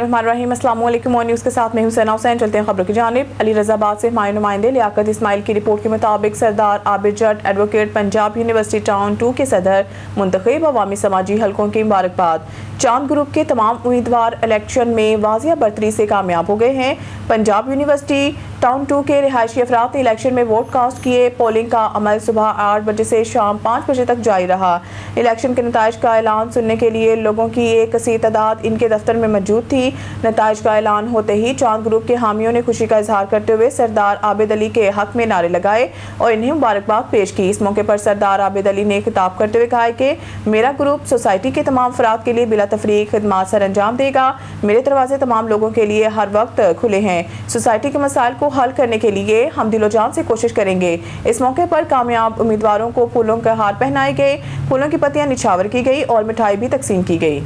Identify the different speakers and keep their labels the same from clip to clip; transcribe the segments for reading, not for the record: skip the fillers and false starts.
Speaker 1: बिस्मिल्लाहिर्रहमानिर्रहीम। अस्सलाम वालेकुम। न्यूज़ के साथ मैं हूं सना हुसैन। चलते हैं खबरों की जानिब। अली रज़ाबाद से हमारे नुमाइंदे लियाकत इस्माइल की रिपोर्ट के मुताबिक सरदार आबिद जट एडवोकेट पंजाब यूनिवर्सिटी टाउन 2 के सदर मुंतखब अवामी समाजी हलकों की मुबारकबाद। चांद ग्रुप के तमाम उम्मीदवार इलेक्शन में वाजिया बरतरी से कामयाब हो गए हैं। पंजाब यूनिवर्सिटी टाउन 2 के रिहायशी अफराद ने इलेक्शन में वोट कास्ट किए। पोलिंग का अमल सुबह 8 बजे से शाम 5 बजे तक जारी रहा। इलेक्शन के नताइज का ऐलान सुनने के लिए लोगों की एक कसीर तादाद इनके दफ्तर में मौजूद थी। नताइज का ऐलान होते ही चांद ग्रुप के हामियों ने खुशी का इजहार करते हुए सरदार आबिद अली के हक में नारे लगाए और इन्हें मुबारकबाद पेश की। इस मौके पर सरदार आबिद अली ने खिताब करते हुए कहा कि मेरा ग्रुप सोसाइटी के तमाम अफराद के लिए बिला तफरीक खिदमत सर अंजाम देगा। मेरे दरवाजे तमाम लोगों के लिए हर वक्त खुले हैं। सोसाइटी के मसाइल को हल करने के लिए हम दिलो जान से कोशिश करेंगे। इस मौके पर कामयाब उम्मीदवारों को फूलों के हार पहनाए गए, फूलों की पत्तियां निछावर की गई और मिठाई भी तकसीम की गई।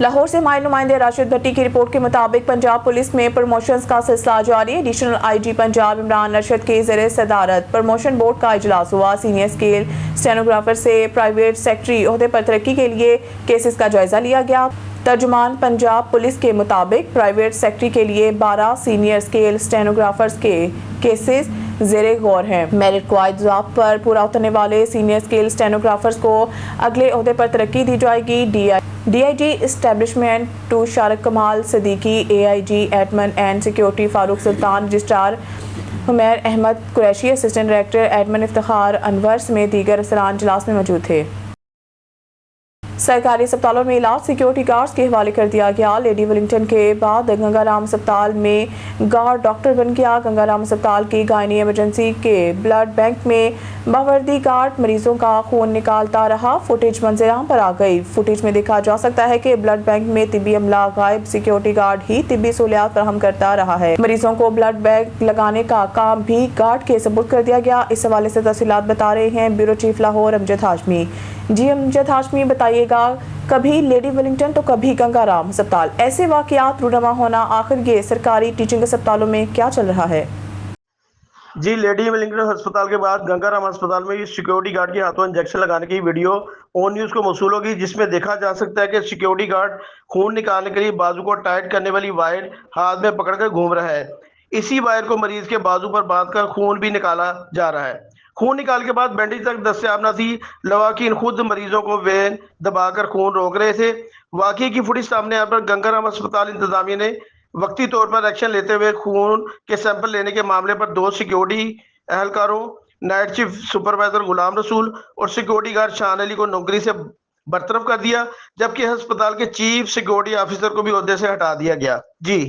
Speaker 1: लाहौर से हमारे नुमाइंदे राशिद भट्टी की रिपोर्ट के मुताबिक पंजाब पुलिस में प्रमोशंस का सिलसिला जारी। एडिशनल आईजी पंजाब इमरान अरशद के ज़ेरे सदारत प्रमोशन बोर्ड का इजलास हुआ। सीनियर स्केल स्टेनोग्राफर से प्राइवेट सेक्रेटरी ओहदे पर तरक्की के लिए केसेस का जायजा लिया गया। तर्जुमान पंजाब पुलिस के मुताबिक प्राइवेट सेक्रेटरी के लिए 12 सीनियर स्केल स्टेनोग्राफर्स के केसेस ज़ेरे गौर हैं। मेरिट क्वाइट ज़ाब्त पर पूरा उतरने वाले सीनियर स्केल स्टेनोग्राफर्स को अगले ओहदे पर तरक्की दी जाएगी। DIG establishment two Sharaq Kamal Siddiqui, AIG admin and security Farooq Sultan, registrar Humair Ahmed Qureshi, assistant director admin Iftikhar Anwar समेत दीगर अफसरान इजलास में मौजूद थे। सरकारी अस्पतालों में इलाज सिक्योरिटी गार्ड्स के हवाले कर दिया गया। लेडी वेलिंगटन के बाद गंगाराम अस्पताल में गार्ड डॉक्टर बन गया। गंगाराम अस्पताल की गायनी इमरजेंसी के ब्लड बैंक में बावर्दी गार्ड मरीजों का खून निकालता रहा। फुटेज मंजराम पर आ गई। फुटेज में देखा जा सकता है कि ब्लड बैंक में तिब्बी अमला गायब, सिक्योरिटी गार्ड ही तिब्बी सहूलियात फराहम करता रहा है। मरीजों को ब्लड बैंक लगाने का काम भी गार्ड के सबूत कर दिया गया। इस हवाले से तफसीलात बता रहे हैं ब्यूरो चीफ लाहौर अमजद हाशमी। जी अमजद हाशमी, बताइएगा, कभी लेडी वेलिंगटन तो कभी गंगाराम अस्पताल, ऐसे वाकयात रूनमा होना, आखिर ये सरकारी टीचिंग अस्पतालों में क्या चल रहा है?
Speaker 2: जी, लेडी वेलिंगटन अस्पताल के बाद गंगाराम अस्पताल में सिक्योरिटी गार्ड के हाथों इंजेक्शन लगाने की वीडियो ऑन न्यूज को मौसूल होगी, जिसमें देखा जा सकता है कि सिक्योरिटी गार्ड खून निकालने के लिए बाजू को टाइट करने वाली वायर हाथ में पकड़कर घूम रहा है। इसी वायर को मरीज के बाजू पर बांधकर खून भी निकाला जा रहा है। खून निकाल के बाद बैंडेज तक दस्तयाब न थी। लवाकिन खुद मरीजों को वेन दबाकर खून रोक रहे थे। वाकई की फुटेज सामने आने पर गंगाराम अस्पताल इंतजामिया ने वक्ती तौर पर एक्शन लेते हुए खून के सैंपल लेने के मामले पर 2 security एहलकारों, night chief supervisor Ghulam Rasool और सिक्योरिटी गार्ड शान अली को नौकरी से बरतरफ कर दिया, जबकि अस्पताल के चीफ सिक्योरिटी ऑफिसर को भी ओहदे से हटा दिया गया। जी।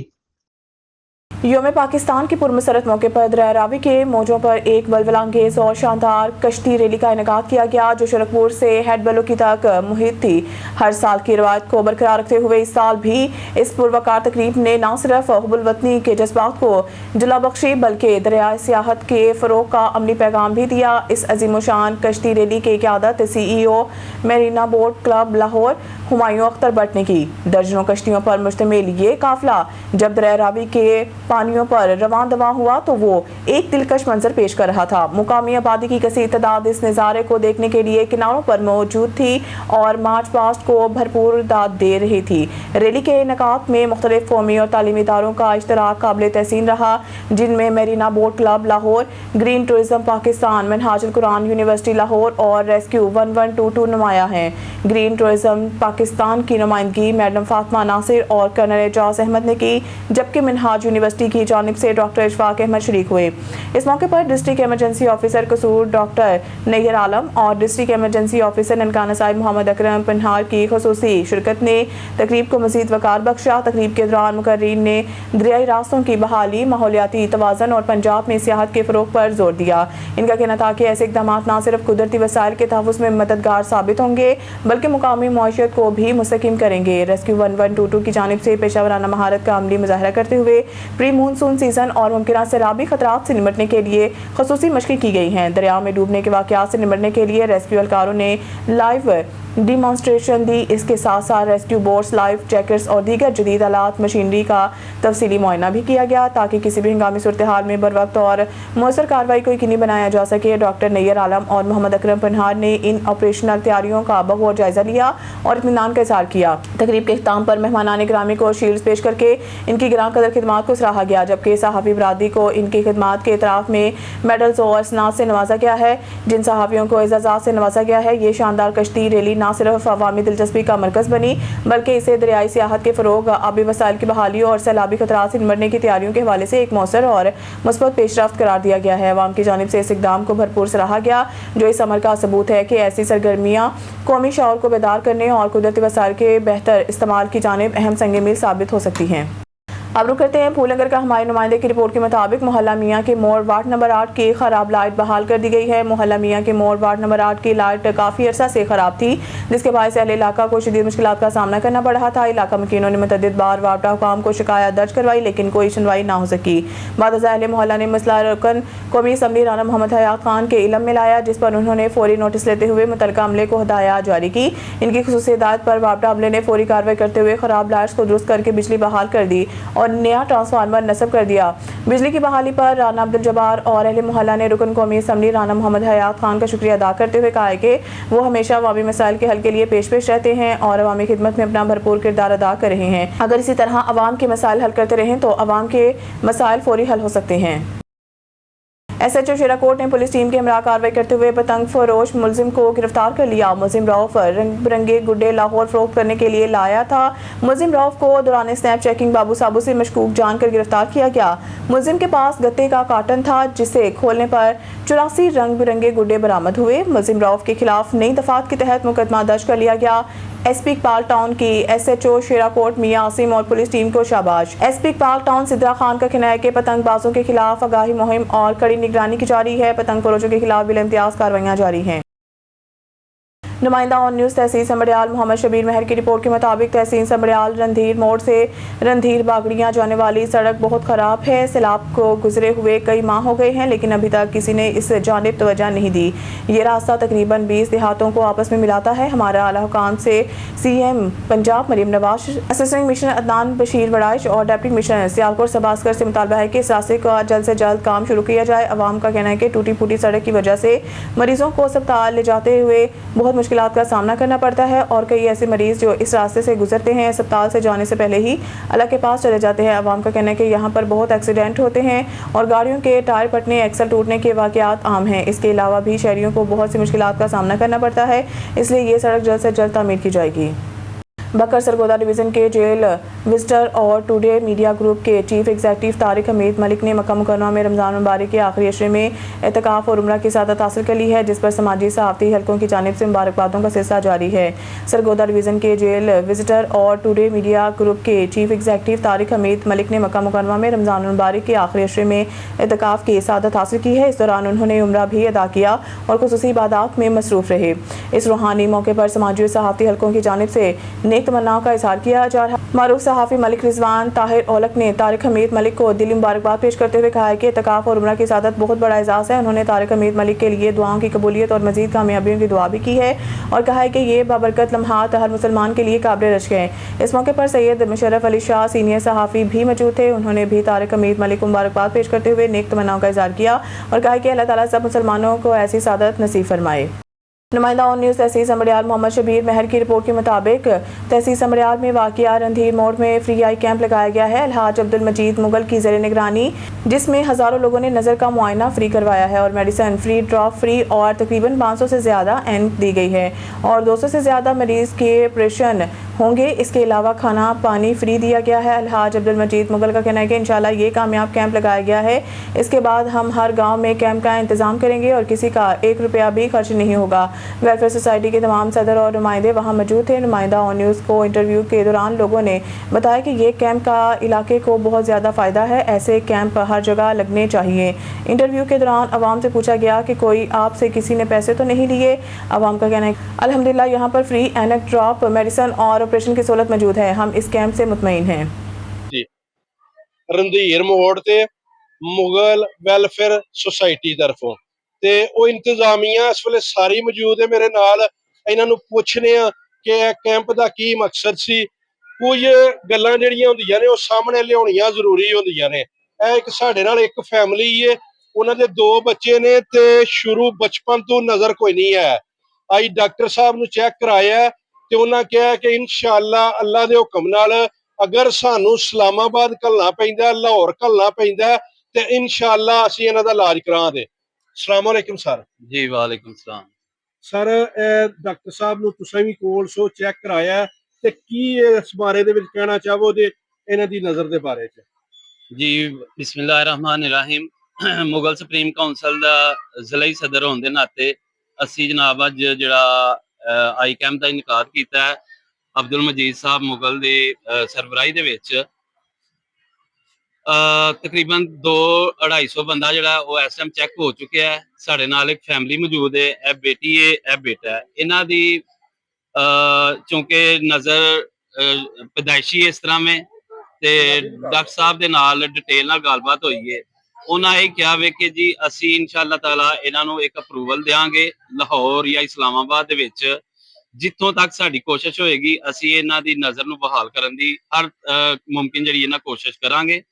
Speaker 1: योम पाकिस्तान की पुरमसरत मौके पर दरिया रावी के मौजों पर एक बलबलांगेज और शानदार कश्ती रैली का इनेकाद किया गया, जो शरकपुर से हेड बलोकी तक मुहित थी। हर साल की रवायत को बरकरार रखते हुए इस साल भी इस पुरवकार तकरीब ने न सिर्फ हुब्बुल वतनी के जज्बात को जला बख्शी, बल्कि दरियाई सियाहत के फरोग का अमली पैगाम भी दिया। इस अजीमोशान कश्ती रैली की क़यादत CEO Mirena boat club Lahore Humayun Akhtar Bhatt ने की। दर्जनों कश्तियों पर मुश्तमिल ये काफिला जब दरिया रावी के पानियों पर रवान दवा हुआ तो वो एक दिलकश मंजर पेश कर रहा था। मुकामी आबादी की कसीर तादाद इस नज़ारे को देखने के लिए किनारों पर मौजूद थी और मार्च पास्ट को भरपूर दाद दे रही थी। रैली के इनेकाद में मुख्तलिफ कौमी और तालीमी इदारों का इश्तराक काबिल तहसीन रहा, जिनमें marina boat club Lahore, green tourism Pakistan, Minhajul Quran university Lahore और रेस्क्यू 1122 नुमाया हैं। ग्रीन टूरिज्म पाकिस्तान की नुमाइंदगी मैडम फातिमा नासिर और कर्नल एजाज अहमद ने की, जबकि मनहाज यूनिवर्सिटी की जानिब से डॉक्टर इशफाक अहमद शरीक हुए। इस मौके पर district emergency officer Kasur doctor Nayyar Alam और district emergency officer Nankana Sahib Mohammad Akram Panhwar की खुसूसी शिरकत ने तकरीब को मजीद वकार बख्शा। तकरीब के दौरान मुकर्रीन ने दरियाई रास्तों की बहाली, माहौलियाती तवाज़न और पंजाब में सियाहत के फरोग पर जोर दिया। इनका कहना था कि ऐसे इक़दाम न सिर्फ कुदरती वसाइल के तहफ़्फ़ुज़ में मददगार साबित होंगे, बल्कि मुकामी मईशत को भी मुस्तहकम करेंगे। रेस्क्यू 1122 की जानिब से पेशा वराना महारत का अमली मुजाहरा करते हुए प्री मानसून सीजन और मुमकिन सैलाबी खतरात से निपटने के लिए खसूसी मशक़ें की गई हैं। दरिया में डूबने के वाक़यात से निपटने के लिए रेस्क्यू एहलकारों ने लाइव डिमॉन्स्ट्रेशन दी। इसके साथ साथ रेस्क्यू बोट्स, लाइफ जैकेट्स और दीगर जदीद आलात मशीनरी का तफसीली मुआयना भी किया गया ताकि किसी भी हंगामी सूरत हाल में बर वक्त और मौसर कार्रवाई को यकीनी बनाया जा सके। डॉक्टर नैयर आलम और मोहम्मद अकरम पनहार ने इन ऑपरेशनल तैयारियों का बगौर जायजा लिया और इत्मीनान का इज़हार किया। तकरीब के इख्ताम पर मेहमानान ग्रामी को शील्ड्स पेश करके इनकी गिरां कदर खिदमात को सराहा गया, जबकि सहाफ़ी बरादरी को इनकी खिदमात के इतराफ़ में मेडल्स और सनात से नवाजा गया है। जिन सहाफ़ियों को एजाज़ात से नवाजा गया है, ये शानदार कश्ती रैली न सिर्फ अवामी दिलचस्पी का मरकज़ बनी बल्कि इसे दरियाई सियाहत के फ़रोग, आबी वसाइल की बहाली और सैलाबी खतरात से निमटने की तैयारियों के हवाले से एक मौसर और मुस्बत पेशरफ्त करार दिया गया है। अवाम की जानिब से इस इक़दाम को भरपूर सराहा गया, जो इस अमल का सबूत है कि ऐसी सरगर्मियाँ कौमी शऊर को बेदार करने और कुदरती वसाइल के बेहतर इस्तेमाल की जानिब अहम संग मील साबित हो सकती हैं। अब रुक करते हैं फूलनगर का। हमारे नुमाइंदे की रिपोर्ट के मुताबिक मोहल्ला मियाँ के मोड़ वार्ड नंबर 8 की खराब लाइट बहाल कर दी गई है। मोहल्ला मियाँ के मोड़ वार्ड नंबर 8 की लाइट काफ़ी अरसा से खराब थी, जिसके बायस अहले इलाका को शदीद मुश्किलात का सामना करना पड़ रहा था। इलाका मकीनों ने मुतअद्दिद बार वार्ड हुकाम को शिकायत दर्ज करवाई, लेकिन कोई सुनवाई ना हो सकी। बाद अहले मोहल्ला ने मसला रुकन कौमी असम्बली राना मोहम्मद हयात खान के इलम में लाया, जिस पर उन्होंने फौरी नोटिस लेते हुए मुतल्लिका अमले को हदायत जारी की। इनकी खुसूसी हिदायत पर वापडा अमले ने फौरी कार्रवाई करते हुए खराब लाइट्स को दुरुस्त करके बिजली बहाल कर दी और नया ट्रांसफार्मर नस्ब कर दिया। बिजली की बहाली पर राना अब्दुल जब्बार और अहले मोहल्ला ने रुकन कौमी असम्बली राना मोहम्मद हयात खान का शुक्रिया अदा करते हुए कहा है कि वो हमेशा अवामी मसाइल के हल के लिए पेश रहते हैं और अवामी खिदमत में अपना भरपूर किरदार अदा कर रहे हैं। अगर इसी तरह अवाम के मसाइल हल करते रहें तो अवाम के मसाइल फौरी हल हो सकते हैं। SHO शेराकोट ने पुलिस टीम के हमरा कार्रवाई करते हुए पतंग फरोश मुलजिम को गिरफ्तार कर लिया। मुलजिम रऊफ रंग बिरंगे गुड्डे लाहौर फरोख्त करने के लिए लाया था। मुलजिम रऊफ को दौरान स्नैप चेकिंग बाबू साबू से मशकूक जानकर गिरफ्तार किया गया। मुलजिम के पास गत्ते का कार्टन था, जिसे खोलने पर 84 रंग बिरंगे गुड्डे बरामद हुए। मुलजिम रऊफ के खिलाफ नई दफात के तहत मुकदमा दर्ज कर लिया गया। SP इकबाल टाउन की SHO शेराकोट मियां आसिम और पुलिस टीम को शाबाश। SP इकबाल टाउन सिद्रा खान का कहना है कि पतंगबाजों के खिलाफ आगाही मुहिम और कड़ी निगरानी की जारी है। पतंग फरोशों के खिलाफ बिल इम्तियाज कार्रवाइयां जारी हैं। नुमाइंदा ऑन न्यूज़ तहसील समड़ियाल मोहम्मद शबीर महर की रिपोर्ट के मुताबिक तहसील समड़ियाल रंधीर मोड़ से रंधीर बागड़ियाँ जाने वाली सड़क बहुत ख़राब है। सैलाब को गुजरे हुए कई माह हो गए हैं, लेकिन अभी तक किसी ने इस जानिब तवज्जो नहीं दी। ये रास्ता तकरीबन 20 देहातों को आपस में मिलाता है। हमारा आला हुकाम से CM Punjab Maryam Nawaz, assistant commissioner Adnan Bashir Waraich और डिप्टी कमिश्नर सियालकोट सबास्कर से मुतालबा है कि इस रास्ते का जल्द से जल्द काम शुरू किया जाए। अवाम का कहना है कि टूटी फूटी सड़क की वजह से मरीजों को अस्पताल ले जाते हुए बहुत मुश्किलात का सामना करना पड़ता है और कई ऐसे मरीज जो इस रास्ते से गुजरते हैं अस्पताल से जाने से पहले ही अल्लाह के पास चले जाते हैं। अवाम का कहना है कि यहाँ पर बहुत एक्सीडेंट होते हैं और गाड़ियों के टायर फटने, एक्सल टूटने के वाक़यात आम हैं। इसके अलावा भी शहरियों को बहुत सी मुश्किलात का सामना करना पड़ता है, इसलिए ये सड़क जल्द से जल्द तामीर की जाएगी। बकर सरगोदा डिवीज़न के जेल विजिटर और टुडे मीडिया ग्रुप के चीफ एग्जीक्यूटिव तारिक हमीद मलिक ने मक्का मुकर्रमा में रमज़ान मुबारक के आखिरी अशरे में एतकाफ़ और उम्रा की सादत हासिल कर ली है, जिस पर समाजी सहाफ़ती हलकों की जानिब से मुबारकबादों का सिलसिला जारी है। सरगोदा डिवीज़न के जेल विजिटर और टुडे मीडिया ग्रुप के चीफ एग्जीक्यूटिव तारिक हमीद मलिक ने मक्का मुकर्रमा में रमज़ान मुबारक के आखिरी अशरे में एतकाफ़ की सादत हासिल की है। इस दौरान उन्होंने उम्रा भी अदा किया और खुसूसी इबादत में मसरूफ़ रहे। इस रूहानी मौके पर समाजी सहाफ़ती हलकों की जानिब से नेक तमन्नाओं का इज़हार किया जा रहा है। मारूफ सहाफ़ी मलिक रिजवान ताहिर औलक ने तारिक हमीद मलिक को दिली मुबारकबाद पेश करते हुए कहा है कि एतकाफ़ और उम्रा की सादत बहुत बड़ा एजाज़ है। उन्होंने तारिक हमीद मलिक के लिए दुआओं की कबूलियत और मज़ीद कामयाबियों की दुआ भी की है और कहा है कि ये बाबरकत लम्हात हर मुसलमान के लिए काबिल रश्क है। इस मौके पर सैयद मुशर्रफ अली शाह सीनियर सहाफ़ी भी मौजूद थे। उन्होंने भी तारिक हमीद मलिक को मुबारकबाद पेश करते हुए नेक तमन्नाओं का इज़हार किया और कहा कि अल्लाह ताला सब मुसलमानों को ऐसी सादत नसीब फरमाए। नुमाइंदा ऑन न्यूज़ तहसील समड़ियाल मोहम्मद शबीर महर की रिपोर्ट के मुताबिक तहसील समड़ियाल में वाक़िया रंधीर मोड़ में फ्री आई कैंप लगाया गया है। अलहाज अब्दुल मजीद मुगल की ज़ेर निगरानी, जिसमें हज़ारों लोगों ने नज़र का मुआयना फ्री करवाया है और मेडिसिन फ्री, ड्रॉप फ्री और तकरीबन 500 से ज़्यादा एंट दी गई है और 200 से ज़्यादा मरीज़ के ऑपरेशन होंगे। इसके अलावा खाना पानी फ्री दिया गया है। अलहाज अब्दुल मजीद मुगल का कहना है कि इंशाल्लाह ये कामयाब कैंप लगाया गया है। इसके बाद हम हर गांव में कैंप का इंतज़ाम करेंगे और किसी का 1 रुपया भी खर्च नहीं होगा। वेलफेयर सोसाइटी के तमाम सदर और नुमाइंदे वहां मौजूद थे। नुमाइंदा ऑन न्यूज़ को इंटरव्यू के दौरान लोगों ने बताया कि ये कैंप का इलाके को बहुत ज़्यादा फ़ायदा है। ऐसे कैंप हर जगह लगने चाहिए। इंटरव्यू के दौरान आवाम से पूछा गया कि कोई आपसे किसी ने पैसे तो नहीं लिए। आवाम का कहना है अल्हम्दुलिल्लाह यहाँ पर फ्री एनक, ड्रॉप, मेडिसिन और ऑपरेशन की सहूलत मौजूद है। हम इस कैंप से मुतमईन हैं।
Speaker 3: रंधीर मोड़ ते मुगल वेलफेयर सोसाइटी तरफों ते ਉਹ इंतजामिया इस ਵੇਲੇ सारी मौजूद है मेरे नाल। ਇਹਨਾਂ ਨੂੰ ਪੁੱਛਦੇ ਆ ਕਿ ਇਹ ਕੈਂਪ ਦਾ ਕੀ ਮਕਸਦ ਸੀ। ਕੁਝ ਗੱਲਾਂ ਜਿਹੜੀਆਂ ਹੁੰਦੀਆਂ ਨੇ ਉਹ ਸਾਹਮਣੇ ਲਿਆਉਣੀਆਂ ਜ਼ਰੂਰੀ ਹੁੰਦੀਆਂ ਨੇ। ਇਹ ਇੱਕ ਸਾਡੇ ਨਾਲ ਇੱਕ ਫੈਮਿਲੀ ਏ, ਉਹਨਾਂ ਦੇ 2 ਬੱਚੇ ਨੇ ਤੇ ਸ਼ੁਰੂ ਬਚਪਨ ਤੋਂ ਨਜ਼ਰ ਕੋਈ ਨਹੀਂ ਹੈ। ਅੱਜ ਡਾਕਟਰ ਸਾਹਿਬ ਨੂੰ ਚੈੱਕ ਕਰਾਇਆ ਤੇ ਉਹਨਾਂ ਕਿਹਾ ਕਿ ਇਨਸ਼ਾਅੱਲਾ ਅੱਲਾ ਦੇ ਹੁਕਮ ਨਾਲ ਅਗਰ ਸਾਨੂੰ ਇਸਲਾਮਾਬਾਦ ਘੱਲਣਾ ਪੈਂਦਾ, ਲਾਹੌਰ ਘੱਲਣਾ ਪੈਂਦਾ ਤੇ ਇਨਸ਼ਾਅੱਲਾ ਅਸੀਂ ਇਹਨਾਂ ਦਾ ਇਲਾਜ ਕਰਾਂਗੇ। ਅਸਲਾਮ ਵਾਲੇਕੁਮ ਸਰ।
Speaker 4: ਜੀ ਵਾਲੇकुम सलाम।
Speaker 3: ਸਰ ਡਾਕਟਰ ਸਾਹਿਬ ਨੂੰ ਤੁਸੀਂ ਵੀ ਕੋਲ ਸੋ ਚੈੱਕ ਕਰਾਇਆ ਤੇ ਕੀ ਇਸ ਬਾਰੇ ਦੇ ਵਿੱਚ ਕਹਿਣਾ ਚਾਹੋਗੇ ਇਹਨਾਂ ਦੀ ਨਜ਼ਰ ਦੇ ਬਾਰੇ ਚ?
Speaker 4: जी बिस्मिल्लाहिर्रहमानिर्रहीम। मुगल सुप्रीम काउंसिल ਦਾ ਜ਼ਿਲ੍ਹੀ ਸਦਰ ਹੋਣ ਦੇ ਨਾਤੇ ਅਸੀਂ ਜਨਾਬ ਅੱਜ ਜਿਹੜਾ ਆਈ ਕੈਂਪ ਦਾ ਇਨਕਾਦ ਕੀਤਾ ਹੈ ਅਬਦੁਲ ਮਜੀਦ ਸਾਹਿਬ ਮੁਗਲ ਦੇ ਸਰਬਰਾਹੀ ਦੇ ਵਿੱਚ। ਤਕਰੀਬਨ 200-250 ਬੰਦਾ ਜਿਹੜਾ ਉਹ ਇਸ ਟਾਈਮ ਚੈੱਕ ਹੋ ਚੁੱਕਿਆ ਹੈ। ਸਾਡੇ ਨਾਲ ਇੱਕ ਫੈਮਿਲੀ ਮੌਜੂਦ ਹੈ, ਇਹ ਬੇਟੀ ਹੈ, ਇਹ ਬੇਟਾ ਹੈ। ਇਹਨਾਂ ਦੀ ਚੂੰਕਿ ਨਜ਼ਰ ਪੈਦਾਇਸ਼ੀ ਇਸ ਤਰ੍ਹਾਂ में ਤੇ ਡਾਕਟਰ ਸਾਹਿਬ ਦੇ ਨਾਲ ਡਿਟੇਲ ਨਾਲ ਗੱਲਬਾਤ ਹੋਈ ਹੈ। ਉਹਨਾਂ ਇਹ ਕਿਹਾ ਵੇ ਕਿ ਜੀ ਅਸੀਂ ਇਨਸ਼ਾਅੱਲਾ ਤਾਲਾ ਇਹਨਾਂ ਨੂੰ ਇੱਕ ਅਪਰੂਵਲ ਦੇਵਾਂਗੇ ਲਾਹੌਰ ਜਾਂ ਇਸਲਾਮਾਬਾਦ ਦੇ ਵਿੱਚ। ਜਿੱਥੋਂ ਤੱਕ ਸਾਡੀ ਕੋਸ਼ਿਸ਼ ਹੋਏਗੀ ਅਸੀਂ ਇਹਨਾਂ ਦੀ ਨਜ਼ਰ ਨੂੰ ਬਹਾਲ ਕਰਨ ਦੀ ਹਰ ਮੁਮਕਿਨ ਜਿਹੜੀ ਇਹਨਾਂ ਕੋਸ਼ਿਸ਼ ਕਰਾਂਗੇ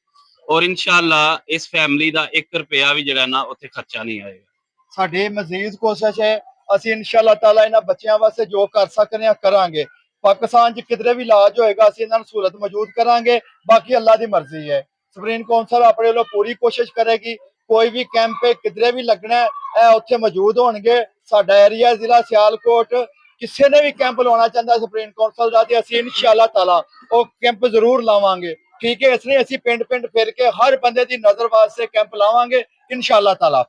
Speaker 4: ਔਰ ਇਨਸ਼ਾਅੱਲਾ ਇਸ ਫੈਮਿਲੀ ਦਾ 1 ਰੁਪਿਆ ਵੀ ਜਿਹੜਾ ਨਾ ਉੱਥੇ ਖਰਚਾ ਨਹੀਂ ਆਏਗਾ।
Speaker 5: ਸਾਡੀ ਮਜ਼ੀਦ ਕੋਸ਼ਿਸ਼ ਹੈ ਅਸੀਂ ਇਨਸ਼ਾਅੱਲਾ ਤਾਲਾ ਇਹਨਾਂ ਬੱਚਿਆਂ ਵਾਸਤੇ ਜੋ ਕਰ ਸਕਦੇ ਹਾਂ ਕਰਾਂਗੇ। ਪਾਕਿਸਤਾਨ 'ਚ ਕਿਧਰੇ ਵੀ ਇਲਾਜ ਹੋਏਗਾ ਅਸੀਂ ਇਹਨਾਂ ਨੂੰ ਸਹੂਲਤ ਮੌਜੂਦ ਕਰਾਂਗੇ। ਬਾਕੀ ਅੱਲਾ ਦੀ ਮਰਜ਼ੀ ਹੈ। ਸੁਪਰੀਮ ਕੌਂਸਲ ਆਪਣੇ ਵੱਲੋਂ ਪੂਰੀ ਕੋਸ਼ਿਸ਼ ਕਰੇਗੀ। ਕੋਈ ਵੀ ਕੈਂਪ ਕਿਧਰੇ ਵੀ ਲੱਗਣਾ ਇਹ ਉੱਥੇ ਮੌਜੂਦ ਹੋਣਗੇ। ਸਾਡਾ ਏਰੀਆ ਜ਼ਿਲ੍ਹਾ ਸਿਆਲਕੋਟ, ਕਿਸੇ ਨੇ ਵੀ ਕੈਂਪ ਲਾਉਣਾ ਚਾਹੁੰਦਾ ਸੁਪਰੀਮ ਕੌਂਸਲ ਦਾ ਤੇ ਅਸੀਂ ਇਨਸ਼ਾਅੱਲਾ ਤਾਲਾ ਉਹ ਕੈਂਪ ਜ਼ਰੂਰ ਲਾਵਾਂਗੇ। ਠੀਕ ਹੈ, ਇਸ ਲਈ ਅਸੀਂ ਪਿੰਡ ਫਿਰ ਕੇ ਹਰ ਬੰਦੇ ਦੀ ਨਜ਼ਰ ਵਾਸਤੇ ਕੈਂਪ ਲਾਵਾਂਗੇ ਇਨਸ਼ਾਅੱਲਾ ਤਾਲਾ।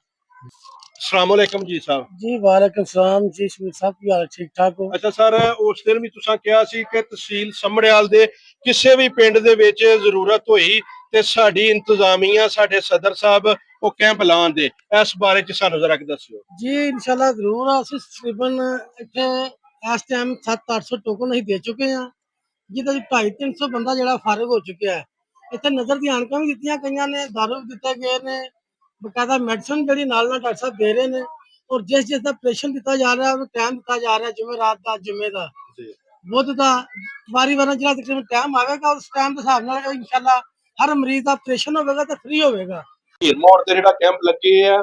Speaker 3: ਅਸਲਾਮ ਵਾਲੇਕੁਮ ਜੀ ਸਾਹਿਬ।
Speaker 6: जी वालेकुम सलाम जी शमीर साहब की हाल ठीक ठाक हो?
Speaker 3: ਅੱਛਾ ਸਰ, ਉਸ ਦਿਨ ਵੀ ਤੁਸੀਂ ਕਿਹਾ ਸੀ ਕਿ ਤਹਿਸੀਲ ਸਮੜਿਆਲ ਦੇ ਕਿਸੇ ਵੀ ਪਿੰਡ ਦੇ ਵਿੱਚ ਜ਼ਰੂਰਤ ਹੋਈ ਤੇ ਸਾਡੀ ਇੰਤਜ਼ਾਮੀਆ ਸਾਡੇ ਸਦਰ ਸਾਹਿਬ ਉਹ ਕੈਂਪ ਲਾਉਣ ਦੇ, ਇਸ ਬਾਰੇ ਚ ਸਾਨੂੰ ਜ਼ਰਾ ਦੱਸਿਓ।
Speaker 6: जी इंशाल्लाह जरूर ਅਸੀਂ ਤਕਰੀਬਨ ਇੱਥੇ ਇਸ ਟਾਈਮ 700-800 ਟੋਕਨ ਅਸੀਂ ਦੇ ਚੁੱਕੇ ਹਾਂ, ਜਿਹਦੇ ਵਿੱਚ 250-300 ਬੰਦਾ ਜਿਹੜਾ ਫਾਰਗ ਹੋ ਚੁੱਕਿਆ ਹੈ। ਇੱਥੇ ਨਜ਼ਰ ਦੀਆਂ ਐਨਕਾਂ ਵੀ ਦਿੱਤੀਆਂ ਗਈਆਂ ਨੇ, ਦਾਰੂ ਵੀ ਦਿੱਤੇ ਗਏ ਨੇ, ਬਕਾਇਦਾ ਮੈਡੀਸਨ ਜਿਹੜੀ ਨਾਲ ਡਾਕਟਰ ਸਾਹਿਬ ਦੇ ਰਹੇ ਨੇ ਔਰ ਜਿਸ ਦਾ ਆਪਰੇਸ਼ਨ ਦਿੱਤਾ ਜਾ ਰਿਹਾ ਉਹਨੂੰ ਟਾਈਮ ਦਿੱਤਾ ਜਾ ਰਿਹਾ ਜੁਮੇਰਾਤ ਦਾ, ਜੁਮੇ ਦਾ, ਬੁੱਧ ਦਾ, ਵਾਰੀ ਜਿਹੜਾ ਤਕਰੀਬਨ ਟਾਈਮ ਆਵੇਗਾ ਉਸ ਟਾਈਮ ਦੇ ਹਿਸਾਬ ਨਾਲ ਇਨਸ਼ਾਅੱਲਾ ਹਰ ਮਰੀਜ਼ ਦਾ ਆਪਰੇਸ਼ਨ ਹੋਵੇਗਾ ਤੇ ਫ੍ਰੀ ਹੋਵੇਗਾ।
Speaker 3: ਹੀਰ ਮੋੜ ਤੇ ਜਿਹੜਾ ਕੈਂਪ ਲੱਗੇ ਆ